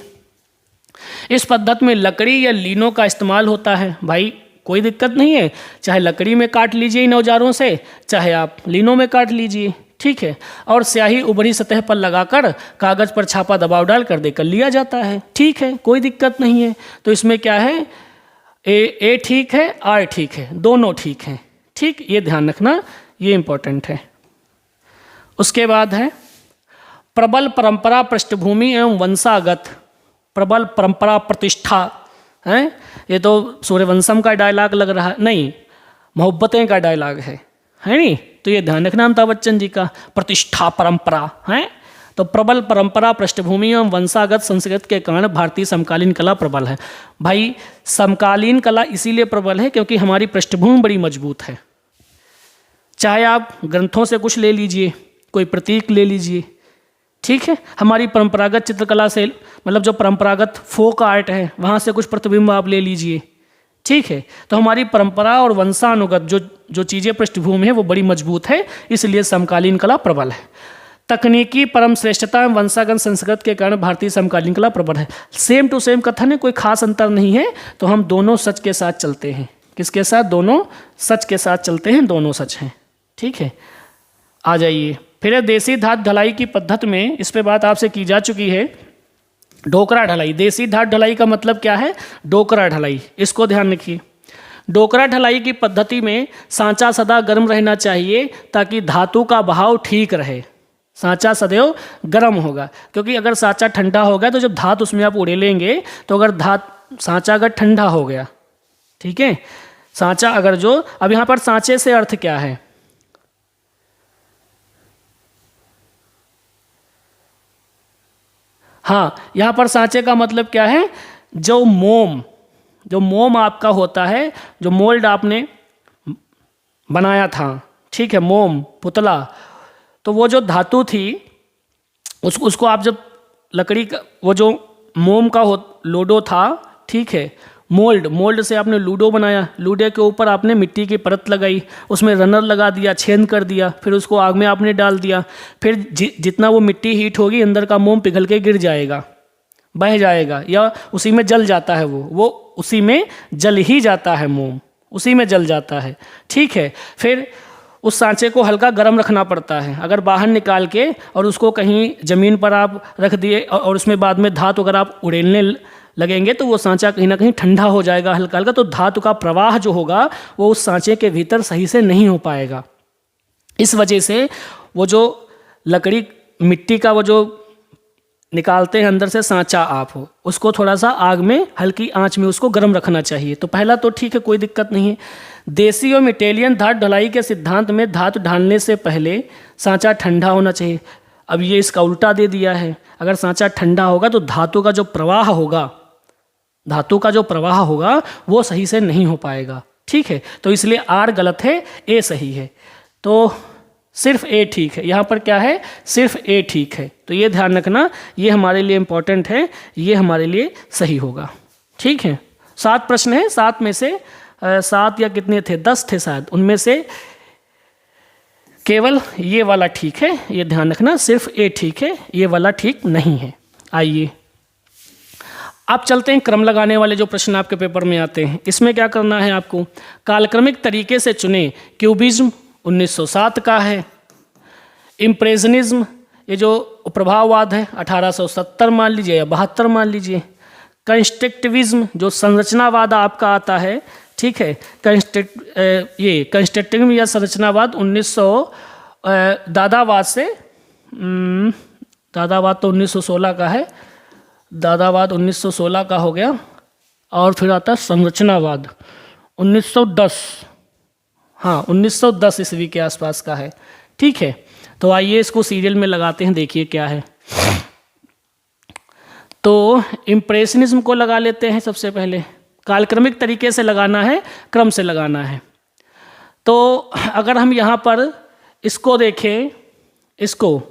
Speaker 1: इस पद्धति में लकड़ी या लीनों का इस्तेमाल होता है, भाई कोई दिक्कत नहीं है, चाहे लकड़ी में काट लीजिए इन औजारों से, चाहे आप लीनों में काट लीजिए, ठीक है। और स्याही उभरी सतह पर लगाकर कागज पर छापा दबाव डाल कर देकर लिया जाता है, ठीक है, कोई दिक्कत नहीं है। तो इसमें क्या है, ए ठीक है, आर ठीक है, दोनों ठीक हैं, ठीक, ये ध्यान रखना, ये इंपॉर्टेंट है। उसके बाद है प्रबल परंपरा पृष्ठभूमि एवं वंशागत, प्रबल परंपरा प्रतिष्ठा है, ये तो सूर्यवंशम का डायलॉग लग रहा है, नहीं, मोहब्बतें का डायलॉग है नहीं, तो ये ध्यान रखना अमिताभ बच्चन जी का, प्रतिष्ठा परंपरा है। तो प्रबल परंपरा पृष्ठभूमि एवं वंशागत संस्कृत के कारण भारतीय समकालीन कला प्रबल है। भाई समकालीन कला इसीलिए प्रबल है क्योंकि हमारी पृष्ठभूमि बड़ी मजबूत है। चाहे आप ग्रंथों से कुछ ले लीजिए, कोई प्रतीक ले लीजिए, ठीक है, हमारी परंपरागत चित्रकला से, मतलब जो परंपरागत फोक आर्ट है वहाँ से कुछ प्रतिबिंब आप ले लीजिए, ठीक है। तो हमारी परंपरा और वंशानुगत जो चीज़ें पृष्ठभूमि है वो बड़ी मजबूत है, इसलिए समकालीन कला प्रबल है। तकनीकी परम श्रेष्ठता एवं वंशागत संस्कृत के कारण भारतीय समकालीन कला प्रबल है। सेम टू सेम कथन है, कोई खास अंतर नहीं है। तो हम दोनों सच के साथ चलते हैं, किसके साथ, दोनों सच के साथ चलते हैं, दोनों सच हैं, ठीक है। आ जाइए, फिर देसी धात ढलाई की पद्धति में, इस पे बात आपसे की जा चुकी है, डोकरा ढलाई। देसी धात ढलाई का मतलब क्या है, डोकरा ढलाई, इसको ध्यान रखिए। डोकरा ढलाई की पद्धति में सांचा सदा गर्म रहना चाहिए ताकि धातु का बहाव ठीक रहे। सांचा सदैव गर्म होगा, क्योंकि अगर सांचा ठंडा हो गया तो जब धात उसमें आप उड़ेलेंगे तो अगर सांचा अगर ठंडा हो गया, ठीक है, सांचा अगर जो, अब यहाँ पर सांचे से अर्थ क्या है, हाँ, यहाँ पर सांचे का मतलब क्या है, जो मोम आपका होता है, जो मोल्ड आपने बनाया था, ठीक है, मोम पुतला, तो वो जो धातु थी उसको आप जब लकड़ी का, वो जो मोम का लोडो था, ठीक है, मोल्ड से आपने लूडो बनाया, लूडे के ऊपर आपने मिट्टी की परत लगाई, उसमें रनर लगा दिया, छेद कर दिया, फिर उसको आग में आपने डाल दिया, फिर जितना वो मिट्टी हीट होगी अंदर का मोम पिघल के गिर जाएगा, बह जाएगा, या उसी में जल जाता है, वो उसी में जल ही जाता है, मोम उसी में जल जाता है, ठीक है। फिर उस सांचे को हल्का गर्म रखना पड़ता है, अगर बाहर निकाल के और उसको कहीं ज़मीन पर आप रख दिए और उसमें बाद में धातु अगर आप उड़ेलने लगेंगे तो वो सांचा कहीं ना कहीं ठंडा हो जाएगा हल्का हल्का, तो धातु का प्रवाह जो होगा वो उस सांचे के भीतर सही से नहीं हो पाएगा। इस वजह से वो जो लकड़ी मिट्टी का वो जो निकालते हैं अंदर से सांचा आप हो, उसको थोड़ा सा आग में हल्की आंच में उसको गर्म रखना चाहिए। तो पहला तो ठीक है, कोई दिक्कत नहीं है। देसी और इटालियन धातु ढलाई के सिद्धांत में धातु ढालने से पहले सांचा ठंडा होना चाहिए। अब ये इसका उल्टा दे दिया है, अगर सांचा ठंडा होगा तो धातु का जो प्रवाह होगा वो सही से नहीं हो पाएगा, ठीक है। तो इसलिए आर गलत है, ए सही है, तो सिर्फ ए ठीक है। यहाँ पर क्या है, सिर्फ ए ठीक है, तो ये ध्यान रखना, ये हमारे लिए इम्पोर्टेंट है, ये हमारे लिए सही होगा, ठीक है। 7 प्रश्न है, 7 में से 7 या कितने थे, 10 थे शायद, उनमें से केवल ये वाला ठीक है, ये ध्यान रखना, सिर्फ ए ठीक है, ये वाला ठीक नहीं है। आइए अब चलते हैं क्रम लगाने वाले जो प्रश्न आपके पेपर में आते हैं। इसमें क्या करना है आपको, कालक्रमिक तरीके से चुने। क्यूबिज्म 1907 का है, इम्प्रेशनिज्म ये जो प्रभाववाद है 1870 मान लीजिए या 72 मान लीजिए। कंस्ट्रक्टिविज्म जो संरचनावाद आपका आता है, ठीक है, कंस्ट्रक्टिविज्म या संरचनावाद 1900 दादावाद से दादावाद तो 1916 का है, दादावाद 1916 का हो गया। और फिर आता है संरचनावाद 1910, हाँ 1910 ईस्वी के आसपास का है। ठीक है, तो आइए इसको सीरियल में लगाते हैं, देखिए क्या है। तो इम्प्रेशनिज्म को लगा लेते हैं सबसे पहले। कालक्रमिक तरीके से लगाना है, क्रम से लगाना है। तो अगर हम यहाँ पर इसको देखें, इसको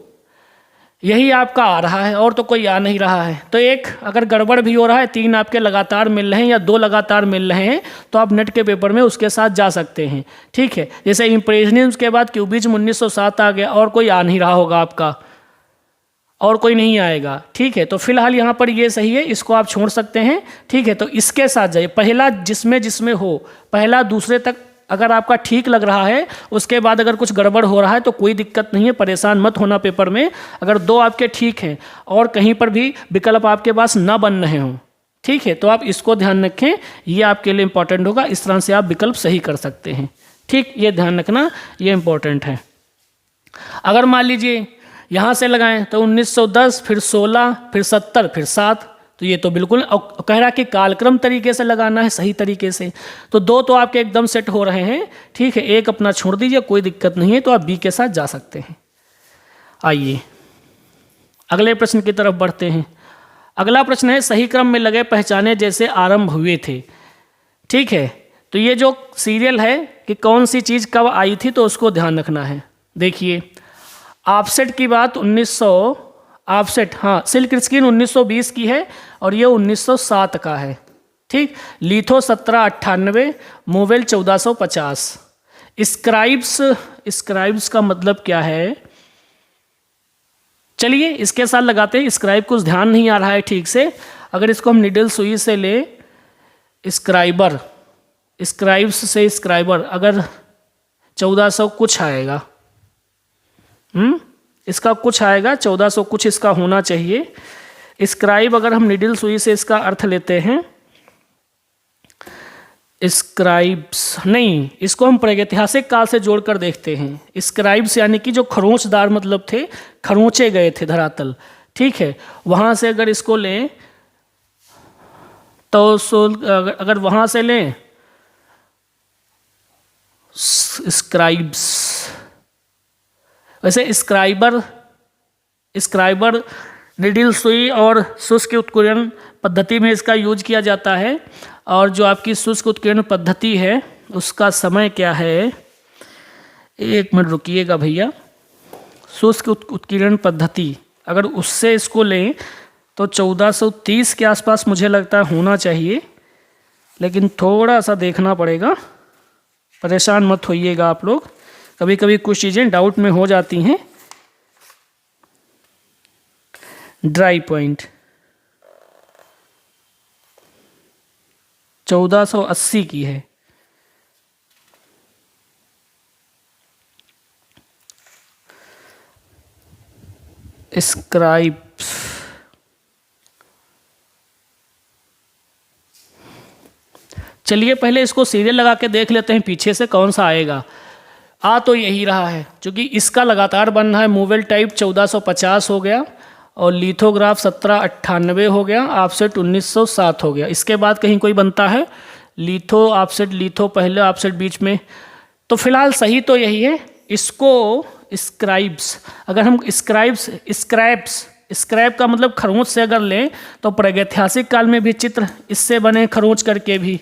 Speaker 1: यही आपका आ रहा है और तो कोई आ नहीं रहा है। तो एक अगर गड़बड़ भी हो रहा है, 3 आपके लगातार मिल रहे हैं या 2 लगातार मिल रहे हैं, तो आप नेट के पेपर में उसके साथ जा सकते हैं। ठीक है, जैसे इम्प्रेशनिज्म के बाद क्यूबिज्म 1907 आ गया और कोई आ नहीं रहा होगा आपका, और कोई नहीं आएगा। ठीक है, तो फिलहाल यहाँ पर ये सही है, इसको आप छोड़ सकते हैं। ठीक है, तो इसके साथ जाइए, पहला जिसमें हो, पहला दूसरे तक अगर आपका ठीक लग रहा है, उसके बाद अगर कुछ गड़बड़ हो रहा है तो कोई दिक्कत नहीं है, परेशान मत होना पेपर में। अगर 2 आपके ठीक हैं और कहीं पर भी विकल्प आपके पास ना बन रहे हों, ठीक है, तो आप इसको ध्यान रखें, ये आपके लिए इंपॉर्टेंट होगा। इस तरह से आप विकल्प सही कर सकते हैं। ठीक, ये ध्यान रखना, ये इंपॉर्टेंट है। अगर मान लीजिए यहाँ से लगाएं तो 1910, फिर 16, फिर 70, फिर 7, तो ये तो बिल्कुल कह रहा कि कालक्रम तरीके से लगाना है, सही तरीके से। तो 2 तो आपके एकदम सेट हो रहे हैं। ठीक है, एक अपना छोड़ दीजिए, कोई दिक्कत नहीं है, तो आप बी के साथ जा सकते हैं। आइए अगले प्रश्न की तरफ बढ़ते हैं। अगला प्रश्न है, सही क्रम में लगे पहचाने जैसे आरंभ हुए थे। ठीक है, तो ये जो सीरियल है कि कौन सी चीज़ कब आई थी, तो उसको ध्यान रखना है। देखिए ऑफसेट की बात 1900, ऑफसेट हाँ सिल्क स्क्रीन 1920 की है और ये 1907 का है। ठीक, लिथो 1798, मोवेल 1450। स्क्राइब्स का मतलब क्या है, चलिए इसके साथ लगाते हैं। स्क्राइब कुछ ध्यान नहीं आ रहा है ठीक से, अगर इसको हम निडल सुई से ले, स्क्राइबर, स्क्राइब्स से स्क्राइबर, अगर 1400 कुछ आएगा, इसका कुछ आएगा, 1400 कुछ इसका होना चाहिए। स्क्राइब अगर हम निडल सुई से इसका अर्थ लेते हैं, स्क्राइब्स नहीं, इसको हम प्रागैतिहासिक काल से जोड़कर देखते हैं। स्क्राइब्स यानी कि जो खरोंचदार मतलब थे, खरोंचे गए थे धरातल। ठीक है, वहाँ से अगर इसको लें तो अगर वहाँ से लें स्क्राइब्स, वैसे स्क्राइबर निडिल सुई और शुष्क उत्कीर्ण पद्धति में इसका यूज किया जाता है। और जो आपकी शुष्क उत्कीर्ण पद्धति है उसका समय क्या है, 1 मिनट रुकिएगा भैया। शुष्क उत्कीर्ण पद्धति अगर उससे इसको लें तो 1430 के आसपास मुझे लगता है होना चाहिए, लेकिन थोड़ा सा देखना पड़ेगा, परेशान मत होइएगा आप लोग, कभी कभी कुछ चीज़ें डाउट में हो जाती हैं। ड्राई पॉइंट 1480 की है। स्क्राइब्स चलिए पहले इसको सीरियल लगा के देख लेते हैं पीछे से कौन सा आएगा। आ तो यही रहा है, क्योंकि इसका लगातार बन रहा है। मूवेल टाइप 1450 हो गया और लिथोग्राफ 1798 हो गया, ऑफसेट 1907 हो गया। इसके बाद कहीं कोई बनता है लिथो ऑफसेट, लिथो पहले ऑफसेट बीच में, तो फिलहाल सही तो यही है। इसको स्क्राइब्स, अगर हम स्क्रैप का मतलब खरोंच से अगर लें तो प्रागैतिहासिक काल में भी चित्र इससे बने, खरोंच करके भी।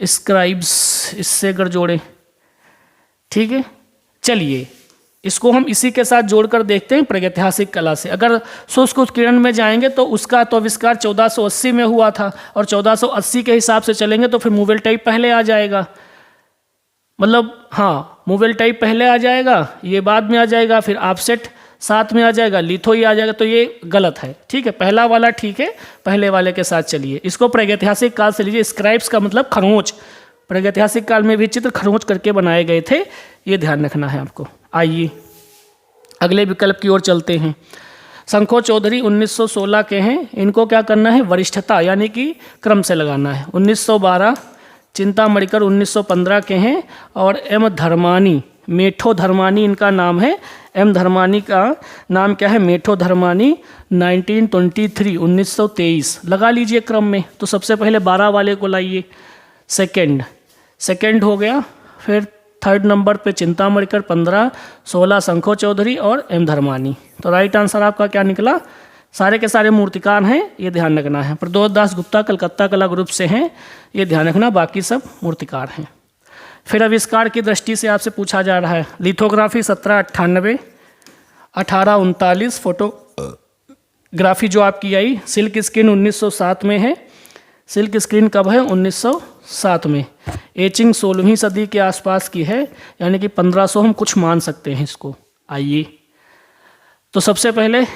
Speaker 1: स्क्राइब्स इससे अगर जोड़े, ठीक है, चलिए इसको हम इसी के साथ जोड़कर देखते हैं प्रागैतिहासिक कला से। अगर शुष्क उत्कीर्ण में जाएंगे तो उसका तो आविष्कार 1480 में हुआ था और 1480 के हिसाब से चलेंगे तो फिर मूवेल टाइप पहले आ जाएगा। मतलब हाँ, मूवेल टाइप पहले आ जाएगा, ये बाद में आ जाएगा, फिर ऑफसेट साथ में आ जाएगा, लिथो ही आ जाएगा, तो ये गलत है। ठीक है, पहला वाला ठीक है, पहले वाले के साथ चलिए। इसको प्रागैतिहासिक काल से लीजिए। स्क्राइब्स का मतलब खरोंच, प्रागैतिहासिक काल में भी चित्र खरोंच करके बनाए गए थे, ये ध्यान रखना है आपको। आइए अगले विकल्प की ओर चलते हैं। शंखो चौधरी 1916 के हैं, इनको क्या करना है, वरिष्ठता यानी कि क्रम से लगाना है। 1912 चिंता मणिकर 1915 के हैं और एम धर्मानी मेठो धर्मानी इनका नाम है। एम धर्मानी का नाम क्या है? मेठो धर्मानी, 1923 1923 लगा लीजिए क्रम में। तो सबसे पहले 12 वाले को लाइए, सेकंड हो गया। फिर थर्ड नंबर पे चिंतामणिकर 15, 16 शंखो चौधरी और एम धर्मानी। तो राइट आंसर आपका क्या निकला? सारे के सारे मूर्तिकार हैं, ये ध्यान रखना है। प्रदोष दास गुप्ता कलकत्ता कला ग्रुप से हैं, ये ध्यान रखना, बाकी सब मूर्तिकार हैं। फिर आविष्कार की दृष्टि से आपसे पूछा जा रहा है, लिथोग्राफी 1798, 1839, फोटोग्राफी जो आपकी आई सिल्क स्क्रीन 1907 में है। सिल्क स्क्रीन कब है? 1907 में। एचिंग 16वीं सदी के आसपास की है, यानी कि 1500 हम कुछ मान सकते हैं इसको। आइए तो सबसे पहले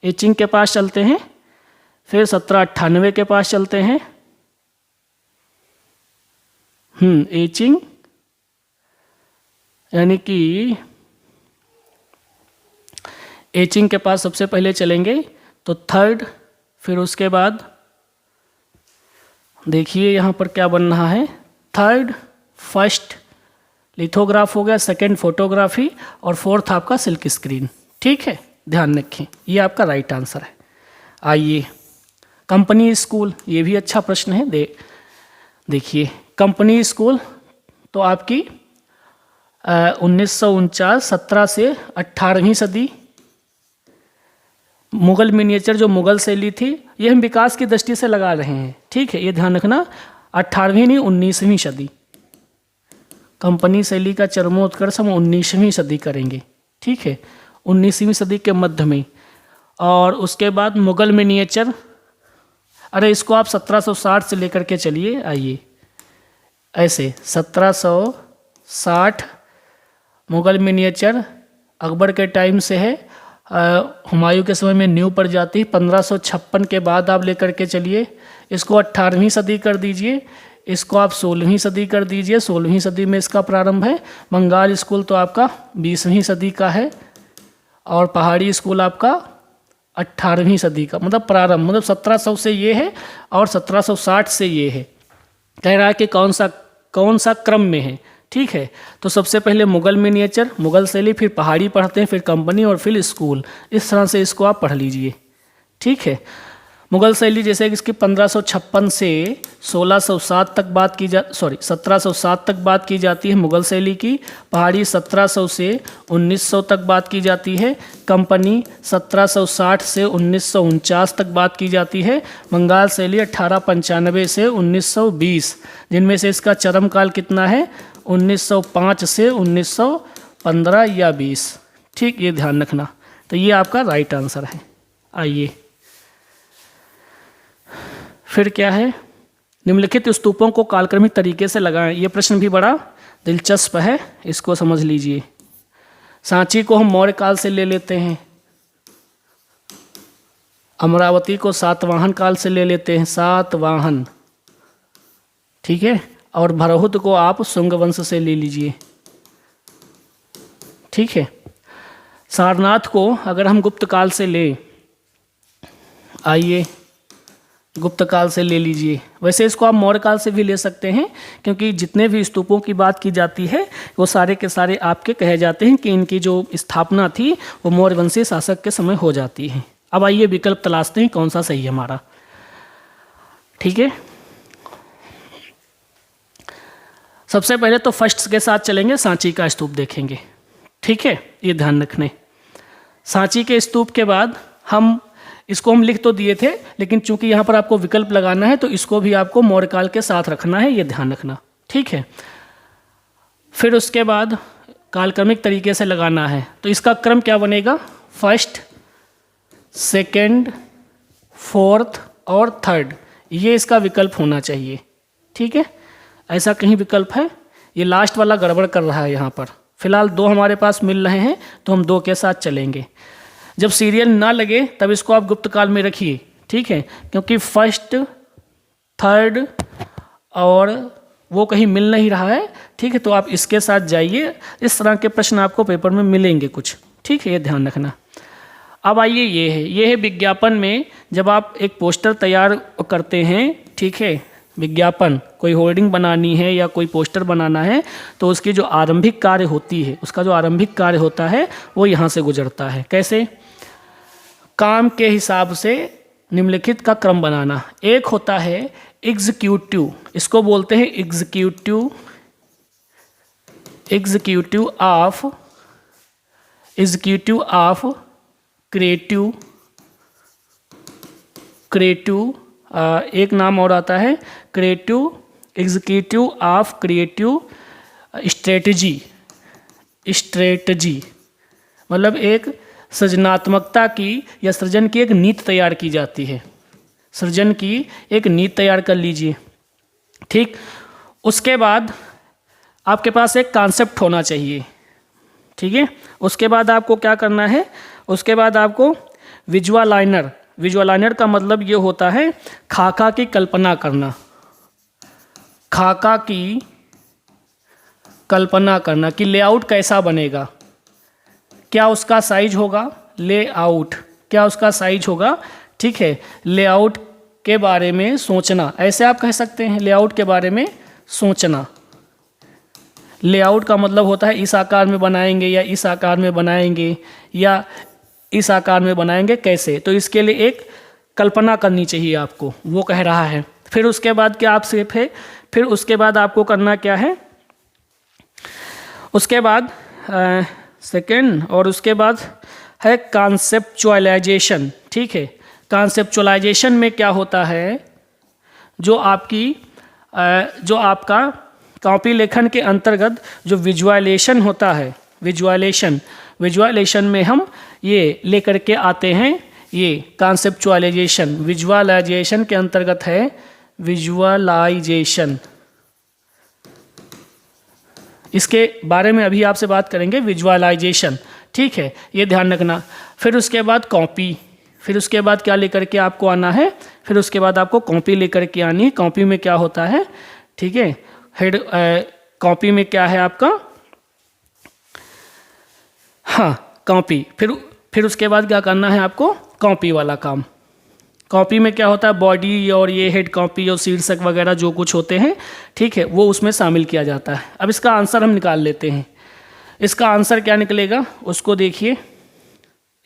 Speaker 1: एचिंग के पास चलते हैं, फिर 1798 के पास चलते हैं। एचिंग यानी कि एचिंग के पास सबसे पहले चलेंगे तो थर्ड, फिर उसके बाद देखिए यहाँ पर क्या बन रहा है, थर्ड, फर्स्ट लिथोग्राफ हो गया, सेकंड फोटोग्राफी और फोर्थ आपका सिल्क स्क्रीन। ठीक है, ध्यान रखें, ये आपका राइट आंसर है। आइए कंपनी स्कूल, ये भी अच्छा प्रश्न है। देखिए कंपनी स्कूल तो आपकी 1949, 17 से 18वीं सदी। मुगल मिनिएचर जो मुगल शैली थी, ये हम विकास की दृष्टि से लगा रहे हैं। ठीक है, ये ध्यान रखना, 18वीं नहीं 19वीं सदी। कंपनी शैली का चरमोत्कर्ष हम 19वीं सदी करेंगे। ठीक है, 19वीं सदी के मध्य में। और उसके बाद मुगल मिनिएचर, अरे इसको आप 1760 से लेकर के चलिए। आइए ऐसे 1760 मुगल मिनिएचर अकबर के टाइम से है, हुमायूं के समय में न्यू पड़ जाती है। 1556 के बाद आप लेकर के चलिए, इसको 18वीं सदी कर दीजिए, इसको आप 16वीं सदी कर दीजिए। 16वीं सदी में इसका प्रारंभ है। बंगाल स्कूल तो आपका 20वीं सदी का है, और पहाड़ी स्कूल आपका 18वीं सदी का, मतलब प्रारंभ, मतलब 1700 से ये है और 1760 से ये है। कह रहा है कि कौन सा क्रम में है। ठीक है, तो सबसे पहले मुगल मिनिएचर, मुगल शैली, फिर पहाड़ी पढ़ते हैं, फिर कंपनी और फिर स्कूल। इस तरह से इसको आप पढ़ लीजिए। ठीक है, मुगल शैली जैसे कि इसकी 1556 से 1707 तक बात की 1707 तक बात की जाती है मुगल शैली की। पहाड़ी 1700 से 1900 तक बात की जाती है। कंपनी 1760 से 1949 तक बात की जाती है। बंगाल शैली 1895 से 1920, जिनमें से इसका चरम काल कितना है? 1905 से 1915 या 20। ठीक, ये ध्यान रखना। तो ये आपका राइट आंसर है। आइए फिर क्या है, निम्नलिखित स्तूपों को कालक्रमिक तरीके से लगाएं। ये प्रश्न भी बड़ा दिलचस्प है, इसको समझ लीजिए। सांची को हम मौर्य काल से ले लेते हैं, अमरावती को सातवाहन काल से ले लेते हैं, सातवाहन। ठीक है, और भरहुत को आप शुंग वंश से ले लीजिए। ठीक है, सारनाथ को अगर हम गुप्त काल से लें, आइए गुप्त काल से ले लीजिए। वैसे इसको आप मौर्य काल से भी ले सकते हैं, क्योंकि जितने भी स्तूपों की बात की जाती है वो सारे के सारे आपके कहे जाते हैं कि इनकी जो स्थापना थी वो मौर्य वंशीय शासक के समय हो जाती है। अब आइए विकल्प तलाशते हैं कौन सा सही है हमारा। ठीक है, सबसे पहले तो फर्स्ट के साथ चलेंगे, सांची का स्तूप देखेंगे। ठीक है, ये ध्यान रखने। सांची के स्तूप के बाद इसको हम लिख तो दिए थे, लेकिन चूंकि यहाँ पर आपको विकल्प लगाना है तो इसको भी आपको मौर्य काल के साथ रखना है, ये ध्यान रखना। ठीक है, फिर उसके बाद कालक्रमिक तरीके से लगाना है, तो इसका क्रम क्या बनेगा? फर्स्ट, सेकंड, फोर्थ और थर्ड, ये इसका विकल्प होना चाहिए। ठीक है, ऐसा कहीं विकल्प है? ये लास्ट वाला गड़बड़ कर रहा है यहाँ पर। फिलहाल 2 हमारे पास मिल रहे हैं तो हम 2 के साथ चलेंगे। जब सीरियल ना लगे तब इसको आप गुप्त काल में रखिए। ठीक है, क्योंकि फर्स्ट, थर्ड और वो कहीं मिल नहीं रहा है। ठीक है, तो आप इसके साथ जाइए। इस तरह के प्रश्न आपको पेपर में मिलेंगे कुछ। ठीक है, ये ध्यान रखना। अब आइए, ये है विज्ञापन में जब आप एक पोस्टर तैयार करते हैं। ठीक है, विज्ञापन, कोई होर्डिंग बनानी है या कोई पोस्टर बनाना है तो उसकी जो आरंभिक कार्य होती है, उसका जो आरंभिक कार्य होता है वो यहाँ से गुजरता है। कैसे? काम के हिसाब से निम्नलिखित का क्रम बनाना। एक होता है एग्जीक्यूटिव, इसको बोलते हैं एग्जीक्यूटिव ऑफ क्रिएटिव, एक नाम और आता है एग्जीक्यूटिव ऑफ क्रिएटिव स्ट्रेटजी, मतलब एक सृजनात्मकता की या सृजन की एक नीति तैयार की जाती है। सृजन की एक नीति तैयार कर लीजिए, ठीक। उसके बाद आपके पास एक कॉन्सेप्ट होना चाहिए, ठीक है। उसके बाद आपको क्या करना है? उसके बाद आपको विजुअलाइनर का मतलब ये होता है खाका की कल्पना करना, खाका की कल्पना करना कि लेआउट कैसा बनेगा, क्या उसका साइज होगा, लेआउट क्या उसका साइज होगा, ठीक है। लेआउट के बारे में सोचना, ऐसे आप कह सकते हैं, लेआउट के बारे में सोचना। लेआउट का मतलब होता है इस आकार में बनाएंगे या इस आकार में बनाएंगे या इस आकार में बनाएंगे, कैसे, तो इसके लिए एक कल्पना करनी चाहिए आपको, वो कह रहा है। फिर उसके बाद क्या आप सिर्फ है, फिर उसके बाद आपको करना क्या है, उसके बाद सेकेंड, और उसके बाद है कॉन्सेप्चुअलाइजेशन, ठीक है। कॉन्सेप्चुअलाइजेशन में क्या होता है, जो आपका कॉपी लेखन के अंतर्गत जो विजुअलाइजेशन होता है, विजुअलाइजेशन में हम ये लेकर के आते हैं, ये कॉन्सेप्चुअलाइजेशन विजुअलाइजेशन के अंतर्गत है, विजुअलाइजेशन, इसके बारे में अभी आपसे बात करेंगे, विजुअलाइजेशन, ठीक है, ये ध्यान रखना। फिर उसके बाद कॉपी, फिर उसके बाद क्या लेकर के आपको आना है, फिर उसके बाद आपको कॉपी लेकर के आनी है। कॉपी में क्या होता है, ठीक है, हेड कॉपी में क्या है आपका, हाँ कॉपी। फिर उसके बाद क्या करना है आपको, कॉपी वाला काम। कॉपी में क्या होता है, बॉडी और ये हेड कॉपी और शीर्षक वगैरह जो कुछ होते हैं, ठीक है, वो उसमें शामिल किया जाता है। अब इसका आंसर हम निकाल लेते हैं। इसका आंसर क्या निकलेगा उसको देखिए,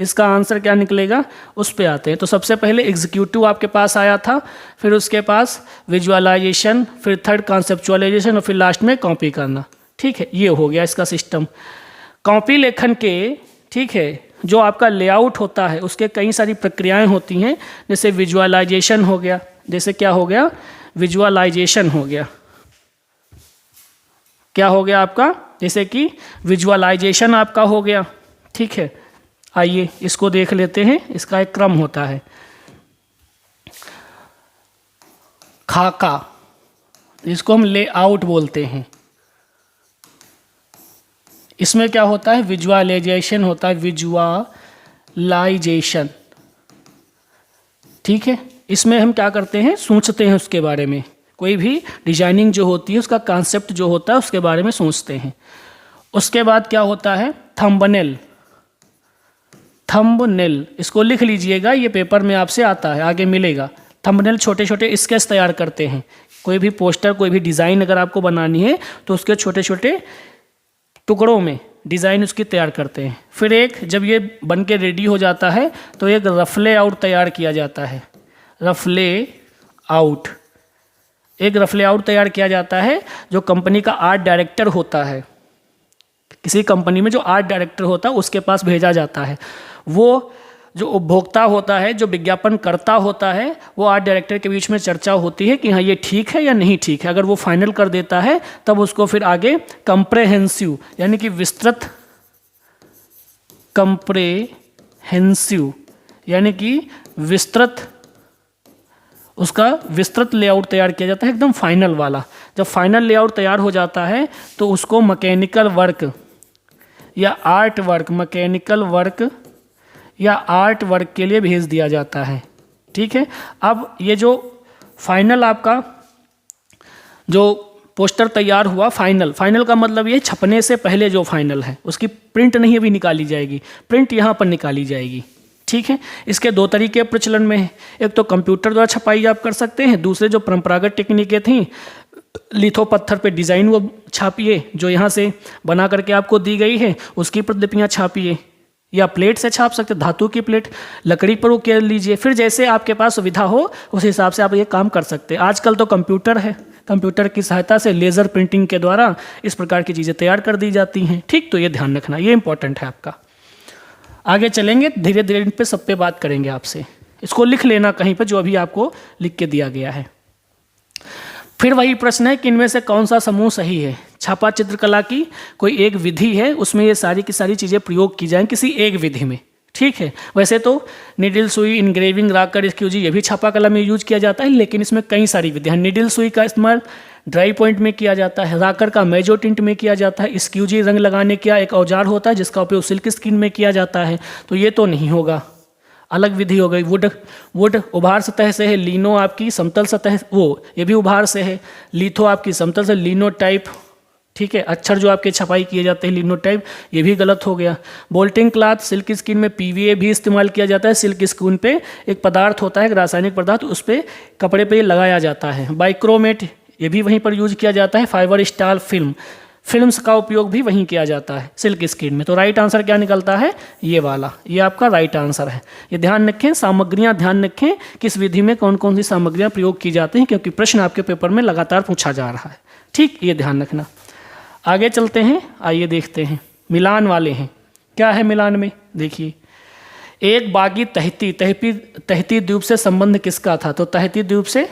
Speaker 1: इसका आंसर क्या निकलेगा उस पे आते हैं। तो सबसे पहले एग्जीक्यूटिव आपके पास आया था, फिर उसके पास विजुअलाइजेशन, फिर थर्ड कॉन्सेप्चुअलाइजेशन और फिर लास्ट में कॉपी करना, ठीक है, ये हो गया इसका सिस्टम। कॉपी लेखन के, ठीक है, जो आपका लेआउट होता है उसके कई सारी प्रक्रियाएं होती हैं, जैसे विजुअलाइजेशन हो गया, जैसे क्या हो गया, विजुअलाइजेशन हो गया, क्या हो गया आपका, जैसे कि विजुअलाइजेशन आपका हो गया, ठीक है। आइए इसको देख लेते हैं, इसका एक क्रम होता है। खाका, इसको हम लेआउट बोलते हैं। इसमें क्या होता है, विजुअलाइजेशन होता है, विजुअलाइजेशन, ठीक है। इसमें हम क्या करते हैं, सोचते हैं उसके बारे में, कोई भी डिजाइनिंग जो होती है उसका कॉन्सेप्ट जो होता है उसके बारे में सोचते हैं। उसके बाद क्या होता है, थंबनेल, इसको लिख लीजिएगा, ये पेपर में आपसे आता है, आगे मिलेगा। थंबनेल छोटे छोटे स्केच तैयार करते हैं, कोई भी पोस्टर, कोई भी डिज़ाइन अगर आपको बनानी है तो उसके छोटे छोटे टुकड़ों में डिज़ाइन उसकी तैयार करते हैं। फिर एक जब ये बन के रेडी हो जाता है तो एक रफ लेआउट तैयार किया जाता है, रफ लेआउट, एक रफ लेआउट तैयार किया जाता है जो कंपनी का आर्ट डायरेक्टर होता है, किसी कंपनी में जो आर्ट डायरेक्टर होता है उसके पास भेजा जाता है। वो जो उपभोक्ता होता है, जो विज्ञापन करता होता है, वो आर्ट डायरेक्टर के बीच में चर्चा होती है कि हाँ ये ठीक है या नहीं ठीक है। अगर वो फाइनल कर देता है तब उसको फिर आगे कंप्रेहेंसिव यानी कि विस्तृत, कंप्रेहेंसिव यानी कि विस्तृत, उसका विस्तृत लेआउट तैयार किया जाता है, एकदम फाइनल वाला। जब फाइनल लेआउट तैयार हो जाता है तो उसको मैकेनिकल वर्क या आर्ट वर्क, मैकेनिकल वर्क या आर्ट वर्क के लिए भेज दिया जाता है, ठीक है। अब ये जो फाइनल आपका जो पोस्टर तैयार हुआ, फाइनल का मतलब ये छपने से पहले जो फाइनल है उसकी प्रिंट नहीं अभी निकाली जाएगी, प्रिंट यहाँ पर निकाली जाएगी, ठीक है। इसके दो तरीके प्रचलन में है, एक तो कंप्यूटर द्वारा छपाई आप कर सकते हैं, दूसरे जो परंपरागत टेक्निकें थी, लिथो पत्थर पे डिज़ाइन वो छापिए जो यहाँ से बना करके आपको दी गई है, उसकी प्रतिलिपियाँ छापिए, या प्लेट से छाप सकते, धातु की प्लेट, लकड़ी पर वो कर लीजिए, फिर जैसे आपके पास सुविधा हो उस हिसाब से आप ये काम कर सकते हैं। आजकल तो कंप्यूटर है, कंप्यूटर की सहायता से लेज़र प्रिंटिंग के द्वारा इस प्रकार की चीज़ें तैयार कर दी जाती हैं। ठीक, तो ये ध्यान रखना, ये इंपॉर्टेंट है आपका। आगे चलेंगे, धीरे धीरे इन पे सब पे बात करेंगे आपसे। इसको लिख लेना कहीं पर जो अभी आपको लिख के दिया गया है। फिर वही प्रश्न है कि इनमें से कौन सा समूह सही है। छापा चित्रकला की कोई एक विधि है, उसमें ये सारी की सारी चीज़ें प्रयोग की जाएं किसी एक विधि में। ठीक है, वैसे तो निडल सुई, इंग्रेविंग, राकर, स्क्यूजी ये भी छापा कला में यूज किया जाता है, लेकिन इसमें कई सारी विधियाँ। निडल सुई का इस्तेमाल ड्राई पॉइंट में किया जाता है, राकर का मेजो टिंट में किया जाता है, स्क्यूजी रंग लगाने का एक औजार होता है जिसका उपयोग सिल्क स्क्रीन में किया जाता है, तो ये तो नहीं होगा, अलग विधि हो गई। वुड उभार सतह से है, लीनो आपकी समतल सतह, वो ये भी उभार से है, लिथो आपकी समतल से, लीनो टाइप, ठीक है, अक्षर जो आपके छपाई किए जाते हैं लिनो टाइप, ये भी गलत हो गया। बोल्टिंग क्लॉथ, सिल्क स्क्रीन में पीवीए भी इस्तेमाल किया जाता है। सिल्क स्क्रीन पे एक पदार्थ होता है, एक रासायनिक पदार्थ, उस पर कपड़े पे लगाया जाता है। बाइक्रोमेट ये भी वहीं पर यूज किया जाता है। फाइबर स्टार फिल्म्स का उपयोग भी वहीं किया जाता है सिल्क स्क्रीन में। तो राइट आंसर क्या निकलता है, ये वाला, ये आपका राइट आंसर है। ये ध्यान रखें, सामग्रियां ध्यान रखें, किस विधि में कौन कौन सी सामग्रियां प्रयोग की जाती हैं, क्योंकि प्रश्न आपके पेपर में लगातार पूछा जा रहा है। ठीक, ये ध्यान रखना। आगे चलते हैं, आइए देखते हैं। मिलान वाले हैं, क्या है मिलान में, देखिए। एक बागी तहती द्वीप से संबंध किसका था, तो तहती द्वीप से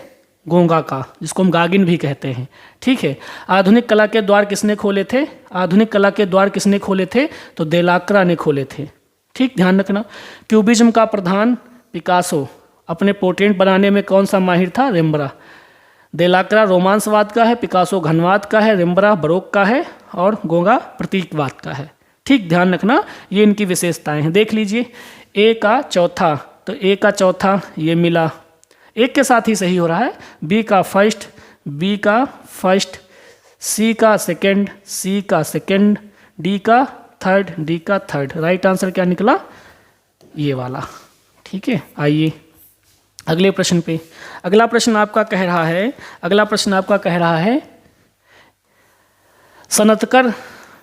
Speaker 1: गोंगा का, जिसको हम गागिन भी कहते हैं। ठीक है। आधुनिक कला के द्वार किसने खोले थे, आधुनिक कला के द्वार किसने खोले थे, तो देलाक्रा ने खोले थे। ठीक, ध्यान रखना। क्यूबिज्म का प्रधान पिकासो, अपने पोर्ट्रेट बनाने में कौन सा माहिर था, रेम्ब्रा। देलाक्रा रोमांसवाद का है, पिकासो घनवाद का है, रेम्ब्रा बरोक का है और गोंगा प्रतीकवाद का है। ठीक, ध्यान रखना, ये इनकी विशेषताएं हैं। देख लीजिए, ए का चौथा, तो ए का चौथा ये मिला, एक के साथ ही सही हो रहा है। बी का फर्स्ट, बी का फर्स्ट, सी का सेकंड, सी का सेकंड, डी का थर्ड, डी का थर्ड। राइट आंसर क्या निकला, ये वाला। ठीक है, आइए अगले प्रश्न पे। अगला प्रश्न आपका कह रहा है, सनतकर।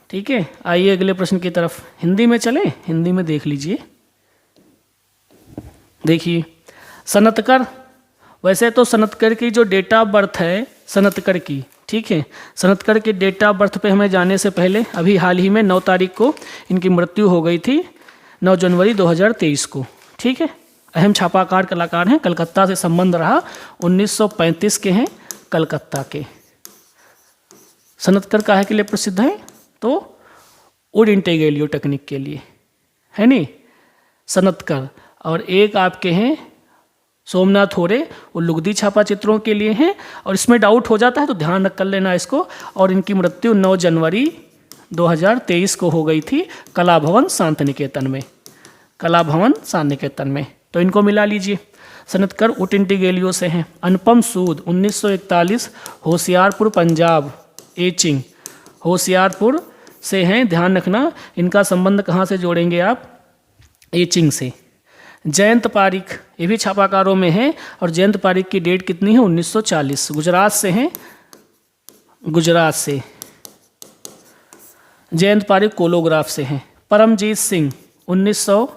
Speaker 1: ठीक है, आइए अगले प्रश्न की तरफ। हिंदी में चले, हिंदी में देख लीजिए। देखिए, सनतकर, वैसे तो सनतकर की जो डेट ऑफ बर्थ है सनतकर की, ठीक है, सनतकर की डेट ऑफ बर्थ पे हमें जाने से पहले अभी हाल ही में 9 तारीख को इनकी मृत्यु हो गई थी, 9 जनवरी 2023 को। ठीक है, अहम छापाकार कलाकार हैं, कलकत्ता से संबंध रहा, 1935 के हैं, कलकत्ता के। सनतकर काहे के लिए प्रसिद्ध हैं, तो वुड इंटेग्रेलियो टेक्निक के लिए, है नहीं, सनतकर। और एक आपके हैं सोमनाथ होरे, वो लुगदी छापा चित्रों के लिए हैं। और इसमें डाउट हो जाता है तो ध्यान रख कर लेना इसको। और इनकी मृत्यु 9 जनवरी 2023 को हो गई थी, कला भवन शांति निकेतन में, कला भवन शांति निकेतन में। तो इनको मिला लीजिए। सनतकर वुड इंटेग्रेलियो से हैं। अनुपम सूद 1941, होशियारपुर पंजाब, एचिंग, होशियारपुर से हैं। ध्यान रखना, इनका संबंध कहाँ से जोड़ेंगे आप, एचिंग से। जयंत पारिक, ये भी छापाकारों में है। और जयंत पारिक की डेट कितनी है, 1940, गुजरात से हैं, गुजरात से। जयंत पारिक कोलोग्राफ से हैं। परमजीत सिंह 1900,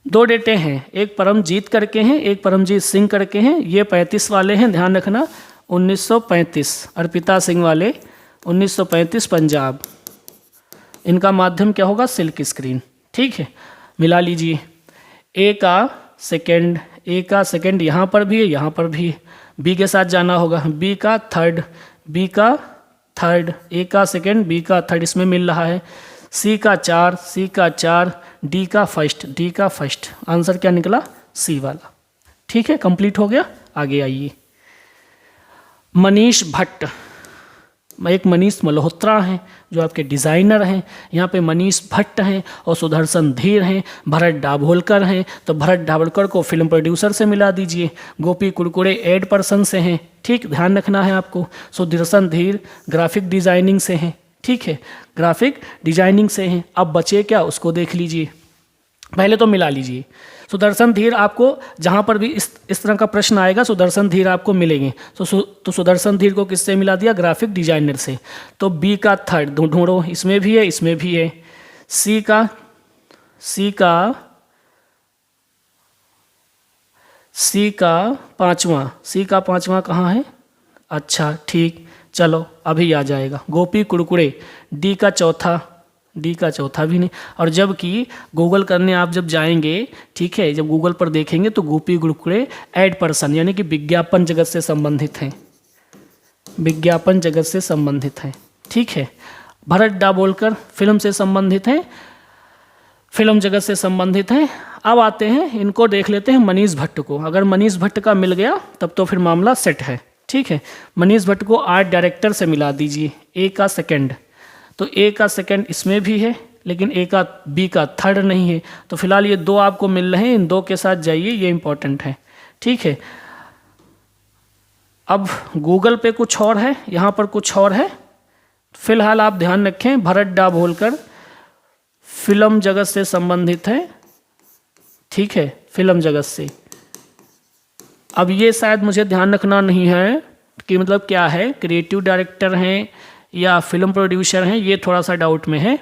Speaker 1: 2 डेटें हैं, एक परमजीत करके हैं, एक परमजीत सिंह करके हैं, ये 35 वाले हैं, ध्यान रखना, 1935। अर्पिता सिंह वाले 1935 पंजाब। इनका माध्यम क्या होगा, सिल्क स्क्रीन। ठीक है, मिला लीजिए। ए का सेकंड यहाँ पर भी है, यहाँ पर भी। बी के साथ जाना होगा, बी का थर्ड, बी का थर्ड, ए का सेकंड, बी का थर्ड, इसमें मिल रहा है। सी का 4, सी का 4, डी का फर्स्ट, डी का फर्स्ट। आंसर क्या निकला, सी वाला। ठीक है, कंप्लीट हो गया। आगे आइए। मनीष भट्ट, एक मनीष मल्होत्रा हैं जो आपके डिज़ाइनर हैं। यहाँ पे मनीष भट्ट हैं और सुदर्शन धीर हैं, भरत दाभोलकर हैं, तो भरत दाभोलकर को फिल्म प्रोड्यूसर से मिला दीजिए। गोपी कुरकुरे एड पर्सन से हैं। ठीक, ध्यान रखना है आपको। सुदर्शन धीर ग्राफिक डिज़ाइनिंग से हैं। ठीक है, ग्राफिक डिजाइनिंग से हैं। अब बचे क्या, उसको देख लीजिए। पहले तो मिला लीजिए। सुदर्शन धीर आपको जहाँ पर भी इस तरह का प्रश्न आएगा सुदर्शन धीर आपको मिलेंगे। तो सुदर्शन धीर को किससे मिला दिया? ग्राफिक डिजाइनर से। तो बी का थर्ड ढूंढो, इसमें भी है, इसमें भी है। सी का पांचवा कहाँ है? अच्छा ठीक, चलो अभी आ जाएगा। गोपी कुरकुरे डी का चौथा भी नहीं। और जबकि गूगल करने आप जब जाएंगे, ठीक है, जब गूगल पर देखेंगे तो गोपी कुरकुरे एड पर्सन यानी कि विज्ञापन जगत से संबंधित हैं, विज्ञापन जगत से संबंधित हैं, ठीक है। भरत दाभोलकर फिल्म से संबंधित हैं, फिल्म जगत से संबंधित हैं। अब आते हैं, इनको देख लेते हैं मनीष भट्ट को। अगर मनीष भट्ट का मिल गया तब तो फिर मामला सेट है, ठीक है। मनीष भट्ट को आर्ट डायरेक्टर से मिला दीजिए। ए का सेकंड, तो ए का सेकंड इसमें भी है, लेकिन ए का बी का थर्ड नहीं है। तो फिलहाल ये दो आपको मिल रहे हैं, इन दो के साथ जाइए, ये इंपॉर्टेंट है, ठीक है। अब गूगल पे कुछ और है, यहाँ पर कुछ और है। फिलहाल आप ध्यान रखें, भरत दाभोलकर फिल्म जगत से संबंधित है, ठीक है, फिल्म जगत से। अब ये शायद मुझे ध्यान रखना नहीं है कि मतलब क्या है, क्रिएटिव डायरेक्टर हैं या फिल्म प्रोड्यूसर हैं, ये थोड़ा सा डाउट में है।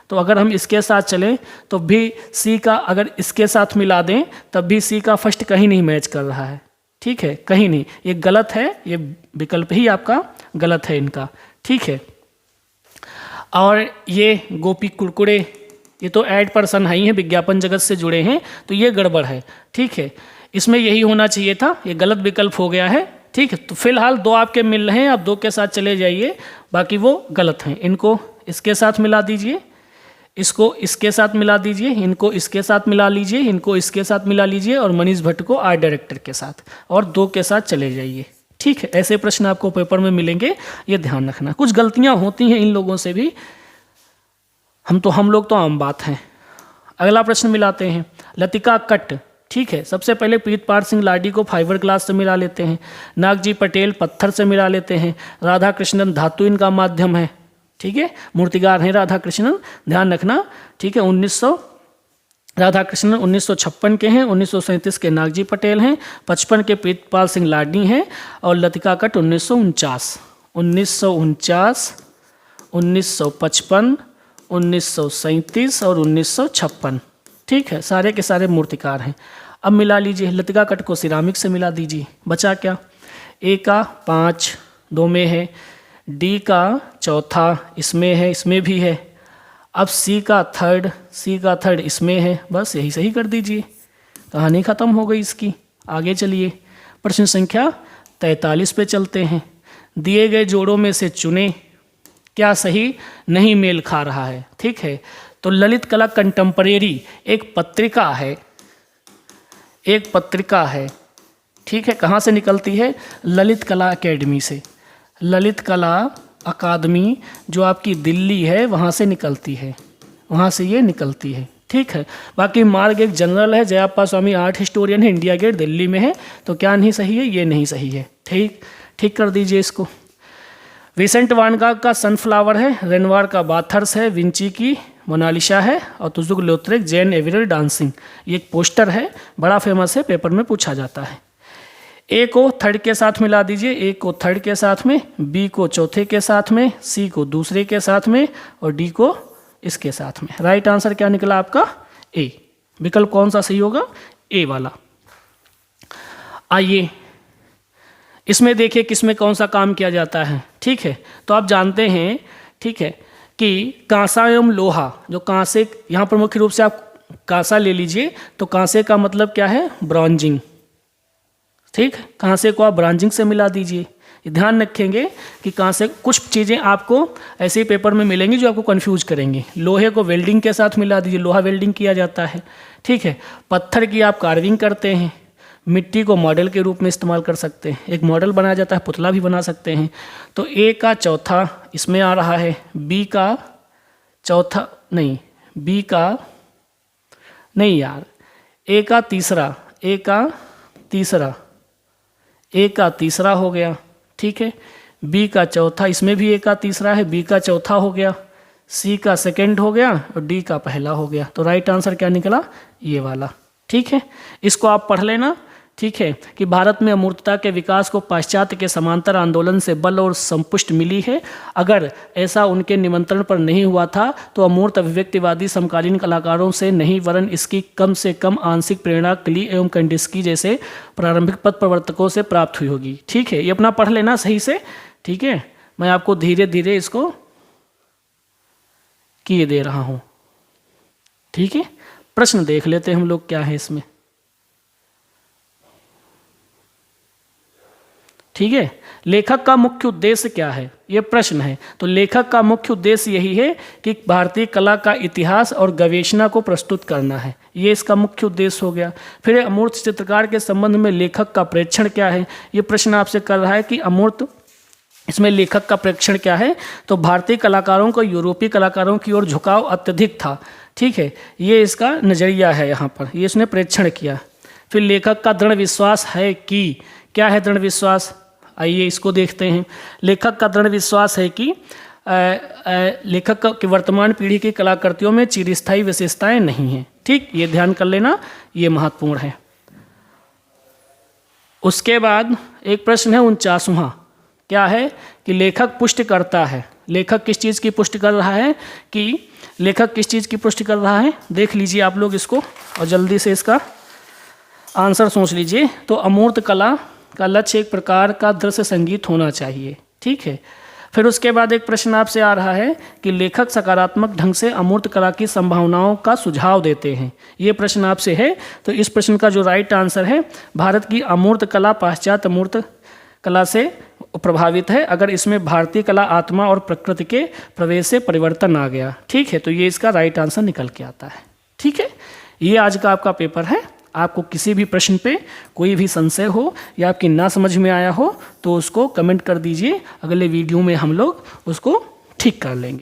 Speaker 1: तो अगर हम इसके साथ चलें तो भी सी का अगर इसके साथ मिला दें तब भी सी का फर्स्ट कहीं नहीं मैच कर रहा है, ठीक है, कहीं नहीं, ये गलत है, ये विकल्प ही आपका गलत है इनका, ठीक है। और ये गोपी कुरकुरे, ये तो ऐड पर्सन है ही है, विज्ञापन जगत से जुड़े हैं, तो ये गड़बड़ है, ठीक है। इसमें यही होना चाहिए था, ये गलत विकल्प हो गया है, ठीक है। तो फिलहाल दो आपके मिल रहे हैं, आप दो के साथ चले जाइए, बाकी वो गलत हैं। इनको इसके साथ मिला दीजिए, इसको इसके साथ मिला दीजिए, इनको इसके साथ मिला लीजिए, इनको इसके साथ मिला लीजिए, और मनीष भट्ट को आर्ट डायरेक्टर के साथ, और दो के साथ चले जाइए, ठीक है। ऐसे प्रश्न आपको पेपर में मिलेंगे, ये ध्यान रखना। कुछ गलतियां होती हैं इन लोगों से भी, हम लोग तो आम बात हैं। अगला प्रश्न मिलाते हैं, लतिका कट, ठीक है। सबसे पहले प्रीतपाल सिंह लाडी को फाइबर ग्लास से मिला लेते हैं, नागजी पटेल पत्थर से मिला लेते हैं, राधा कृष्णन धातु इनका माध्यम है, ठीक है, मूर्तिकार हैं राधा कृष्णन, ध्यान रखना, ठीक है। राधा कृष्णन 1956 के हैं, 1937 के नागजी पटेल हैं, 55 के प्रीतपाल सिंह लाडी हैं, और लतिका कट 1949, 1955, 1937 और 1956, ठीक है, सारे के सारे मूर्तिकार हैं। अब मिला लीजिए, लतिका कट को सिरामिक से मिला दीजिए, बचा क्या? ए का 5 दो में है, डी का चौथा इसमें है, इसमें भी है। अब सी का थर्ड इसमें है, बस यही सही कर दीजिए, कहानी खत्म हो गई इसकी। आगे चलिए, प्रश्न संख्या 43 पे चलते हैं। दिए गए जोड़ों में से चुने, क्या सही नहीं मेल खा रहा है, ठीक है। तो ललित कला कंटेम्परेरी एक पत्रिका है, ठीक है। कहाँ से निकलती है? ललित कला अकेडमी से, ललित कला अकादमी जो आपकी दिल्ली है वहाँ से निकलती है, वहाँ से ये निकलती है, ठीक है। बाकी मार्ग एक जनरल है, जयाप्पा स्वामी आर्ट हिस्टोरियन है, इंडिया गेट दिल्ली में है, तो क्या नहीं सही है? ये नहीं सही है, ठीक कर दीजिए इसको। विसेंट वान गॉग का सनफ्लावर है, रेनवार का बाथर्स है, विंची की मोनालिसा है, और तुजुक लोथरेक जैन एवरेल डांसिंग, ये एक पोस्टर है, बड़ा फेमस है, पेपर में पूछा जाता है। ए को थर्ड के साथ मिला दीजिए, ए को थर्ड के साथ में, बी को चौथे के साथ में, सी को दूसरे के साथ में, और डी को इसके साथ में। राइट आंसर क्या निकला आपका? ए। विकल्प कौन सा सही होगा? ए वाला। आइए इसमें देखिए किसमें कौन सा काम किया जाता है, ठीक है। तो आप जानते हैं, ठीक है, कि कांसा एवं लोहा, जो कांसे, यहाँ पर मुख्य रूप से आप कांसा ले लीजिए, तो कांसे का मतलब क्या है? ब्रॉन्जिंग, ठीक। कांसे को आप ब्रॉन्जिंग से मिला दीजिए। ध्यान रखेंगे कि कांसे, कुछ चीज़ें आपको ऐसे ही पेपर में मिलेंगी जो आपको कंफ्यूज करेंगे। लोहे को वेल्डिंग के साथ मिला दीजिए, लोहा वेल्डिंग किया जाता है, ठीक है। पत्थर की आप कार्विंग करते हैं, मिट्टी को मॉडल के रूप में इस्तेमाल कर सकते हैं, एक मॉडल बनाया जाता है, पुतला भी बना सकते हैं। तो ए का चौथा इसमें आ रहा है, बी का चौथा नहीं, बी का नहीं यार, ए का तीसरा हो गया, ठीक है। बी का चौथा, इसमें भी ए का तीसरा है, बी का चौथा हो गया, सी का सेकंड हो गया और डी का पहला हो गया। तो राइट आंसर क्या निकला, ये वाला। ठीक है, इसको आप पढ़ लेना। ठीक है, कि भारत में अमूर्तता के विकास को पाश्चात्य के समांतर आंदोलन से बल और संपुष्टि मिली है। अगर ऐसा उनके निमंत्रण पर नहीं हुआ था तो अमूर्त अभिव्यक्तिवादी समकालीन कलाकारों से नहीं, वरन इसकी कम से कम आंशिक प्रेरणा क्ली एवं कंडिस्की जैसे प्रारंभिक पथ प्रवर्तकों से प्राप्त हुई होगी। ठीक है, ये अपना पढ़ लेना सही से। ठीक है, मैं आपको धीरे धीरे इसको किए दे रहा हूँ। ठीक है, प्रश्न देख लेते हैं हम लोग क्या है इसमें। ठीक है, लेखक का मुख्य उद्देश्य क्या है, ये प्रश्न है। तो लेखक का मुख्य उद्देश्य यही है कि भारतीय कला का इतिहास और गवेषणा को प्रस्तुत करना है, ये इसका मुख्य उद्देश्य हो गया। फिर अमूर्त चित्रकार के संबंध में लेखक का प्रेक्षण क्या है, ये प्रश्न आपसे कर रहा है कि अमूर्त इसमें लेखक का प्रेक्षण क्या है। तो भारतीय कलाकारों को यूरोपीय कलाकारों की ओर झुकाव अत्यधिक था। ठीक है, ये इसका नज़रिया है, यहाँ पर ये इसने प्रेक्षण किया। फिर लेखक का दृढ़ विश्वास है कि, क्या है दृढ़ विश्वास, आइए इसको देखते हैं। लेखक का दृढ़ विश्वास है कि लेखक की वर्तमान पीढ़ी की कलाकृतियों में चिरस्थायी विशेषताएं नहीं हैं। ठीक, ये ध्यान कर लेना, ये महत्वपूर्ण है। उसके बाद एक प्रश्न है 49वां, क्या है कि लेखक पुष्टि करता है। लेखक किस चीज़ की पुष्टि कर रहा है, कि लेखक किस चीज़ की पुष्टि कर रहा है, देख लीजिए आप लोग इसको और जल्दी से इसका आंसर सोच लीजिए। तो अमूर्त कला का लक्ष्य एक प्रकार का दृश्य संगीत होना चाहिए। ठीक है, फिर उसके बाद एक प्रश्न आपसे आ रहा है कि लेखक सकारात्मक ढंग से अमूर्त कला की संभावनाओं का सुझाव देते हैं, ये प्रश्न आपसे है। तो इस प्रश्न का जो राइट आंसर है, भारत की अमूर्त कला पाश्चात्य अमूर्त कला से प्रभावित है अगर इसमें भारतीय कला आत्मा और प्रकृति के प्रवेश से परिवर्तन आ गया। ठीक है, तो ये इसका राइट आंसर निकल के आता है। ठीक है, ये आज का आपका पेपर है। आपको किसी भी प्रश्न पे कोई भी संशय हो या आपकी ना समझ में आया हो तो उसको कमेंट कर दीजिए, अगले वीडियो में हम लोग उसको ठीक कर लेंगे।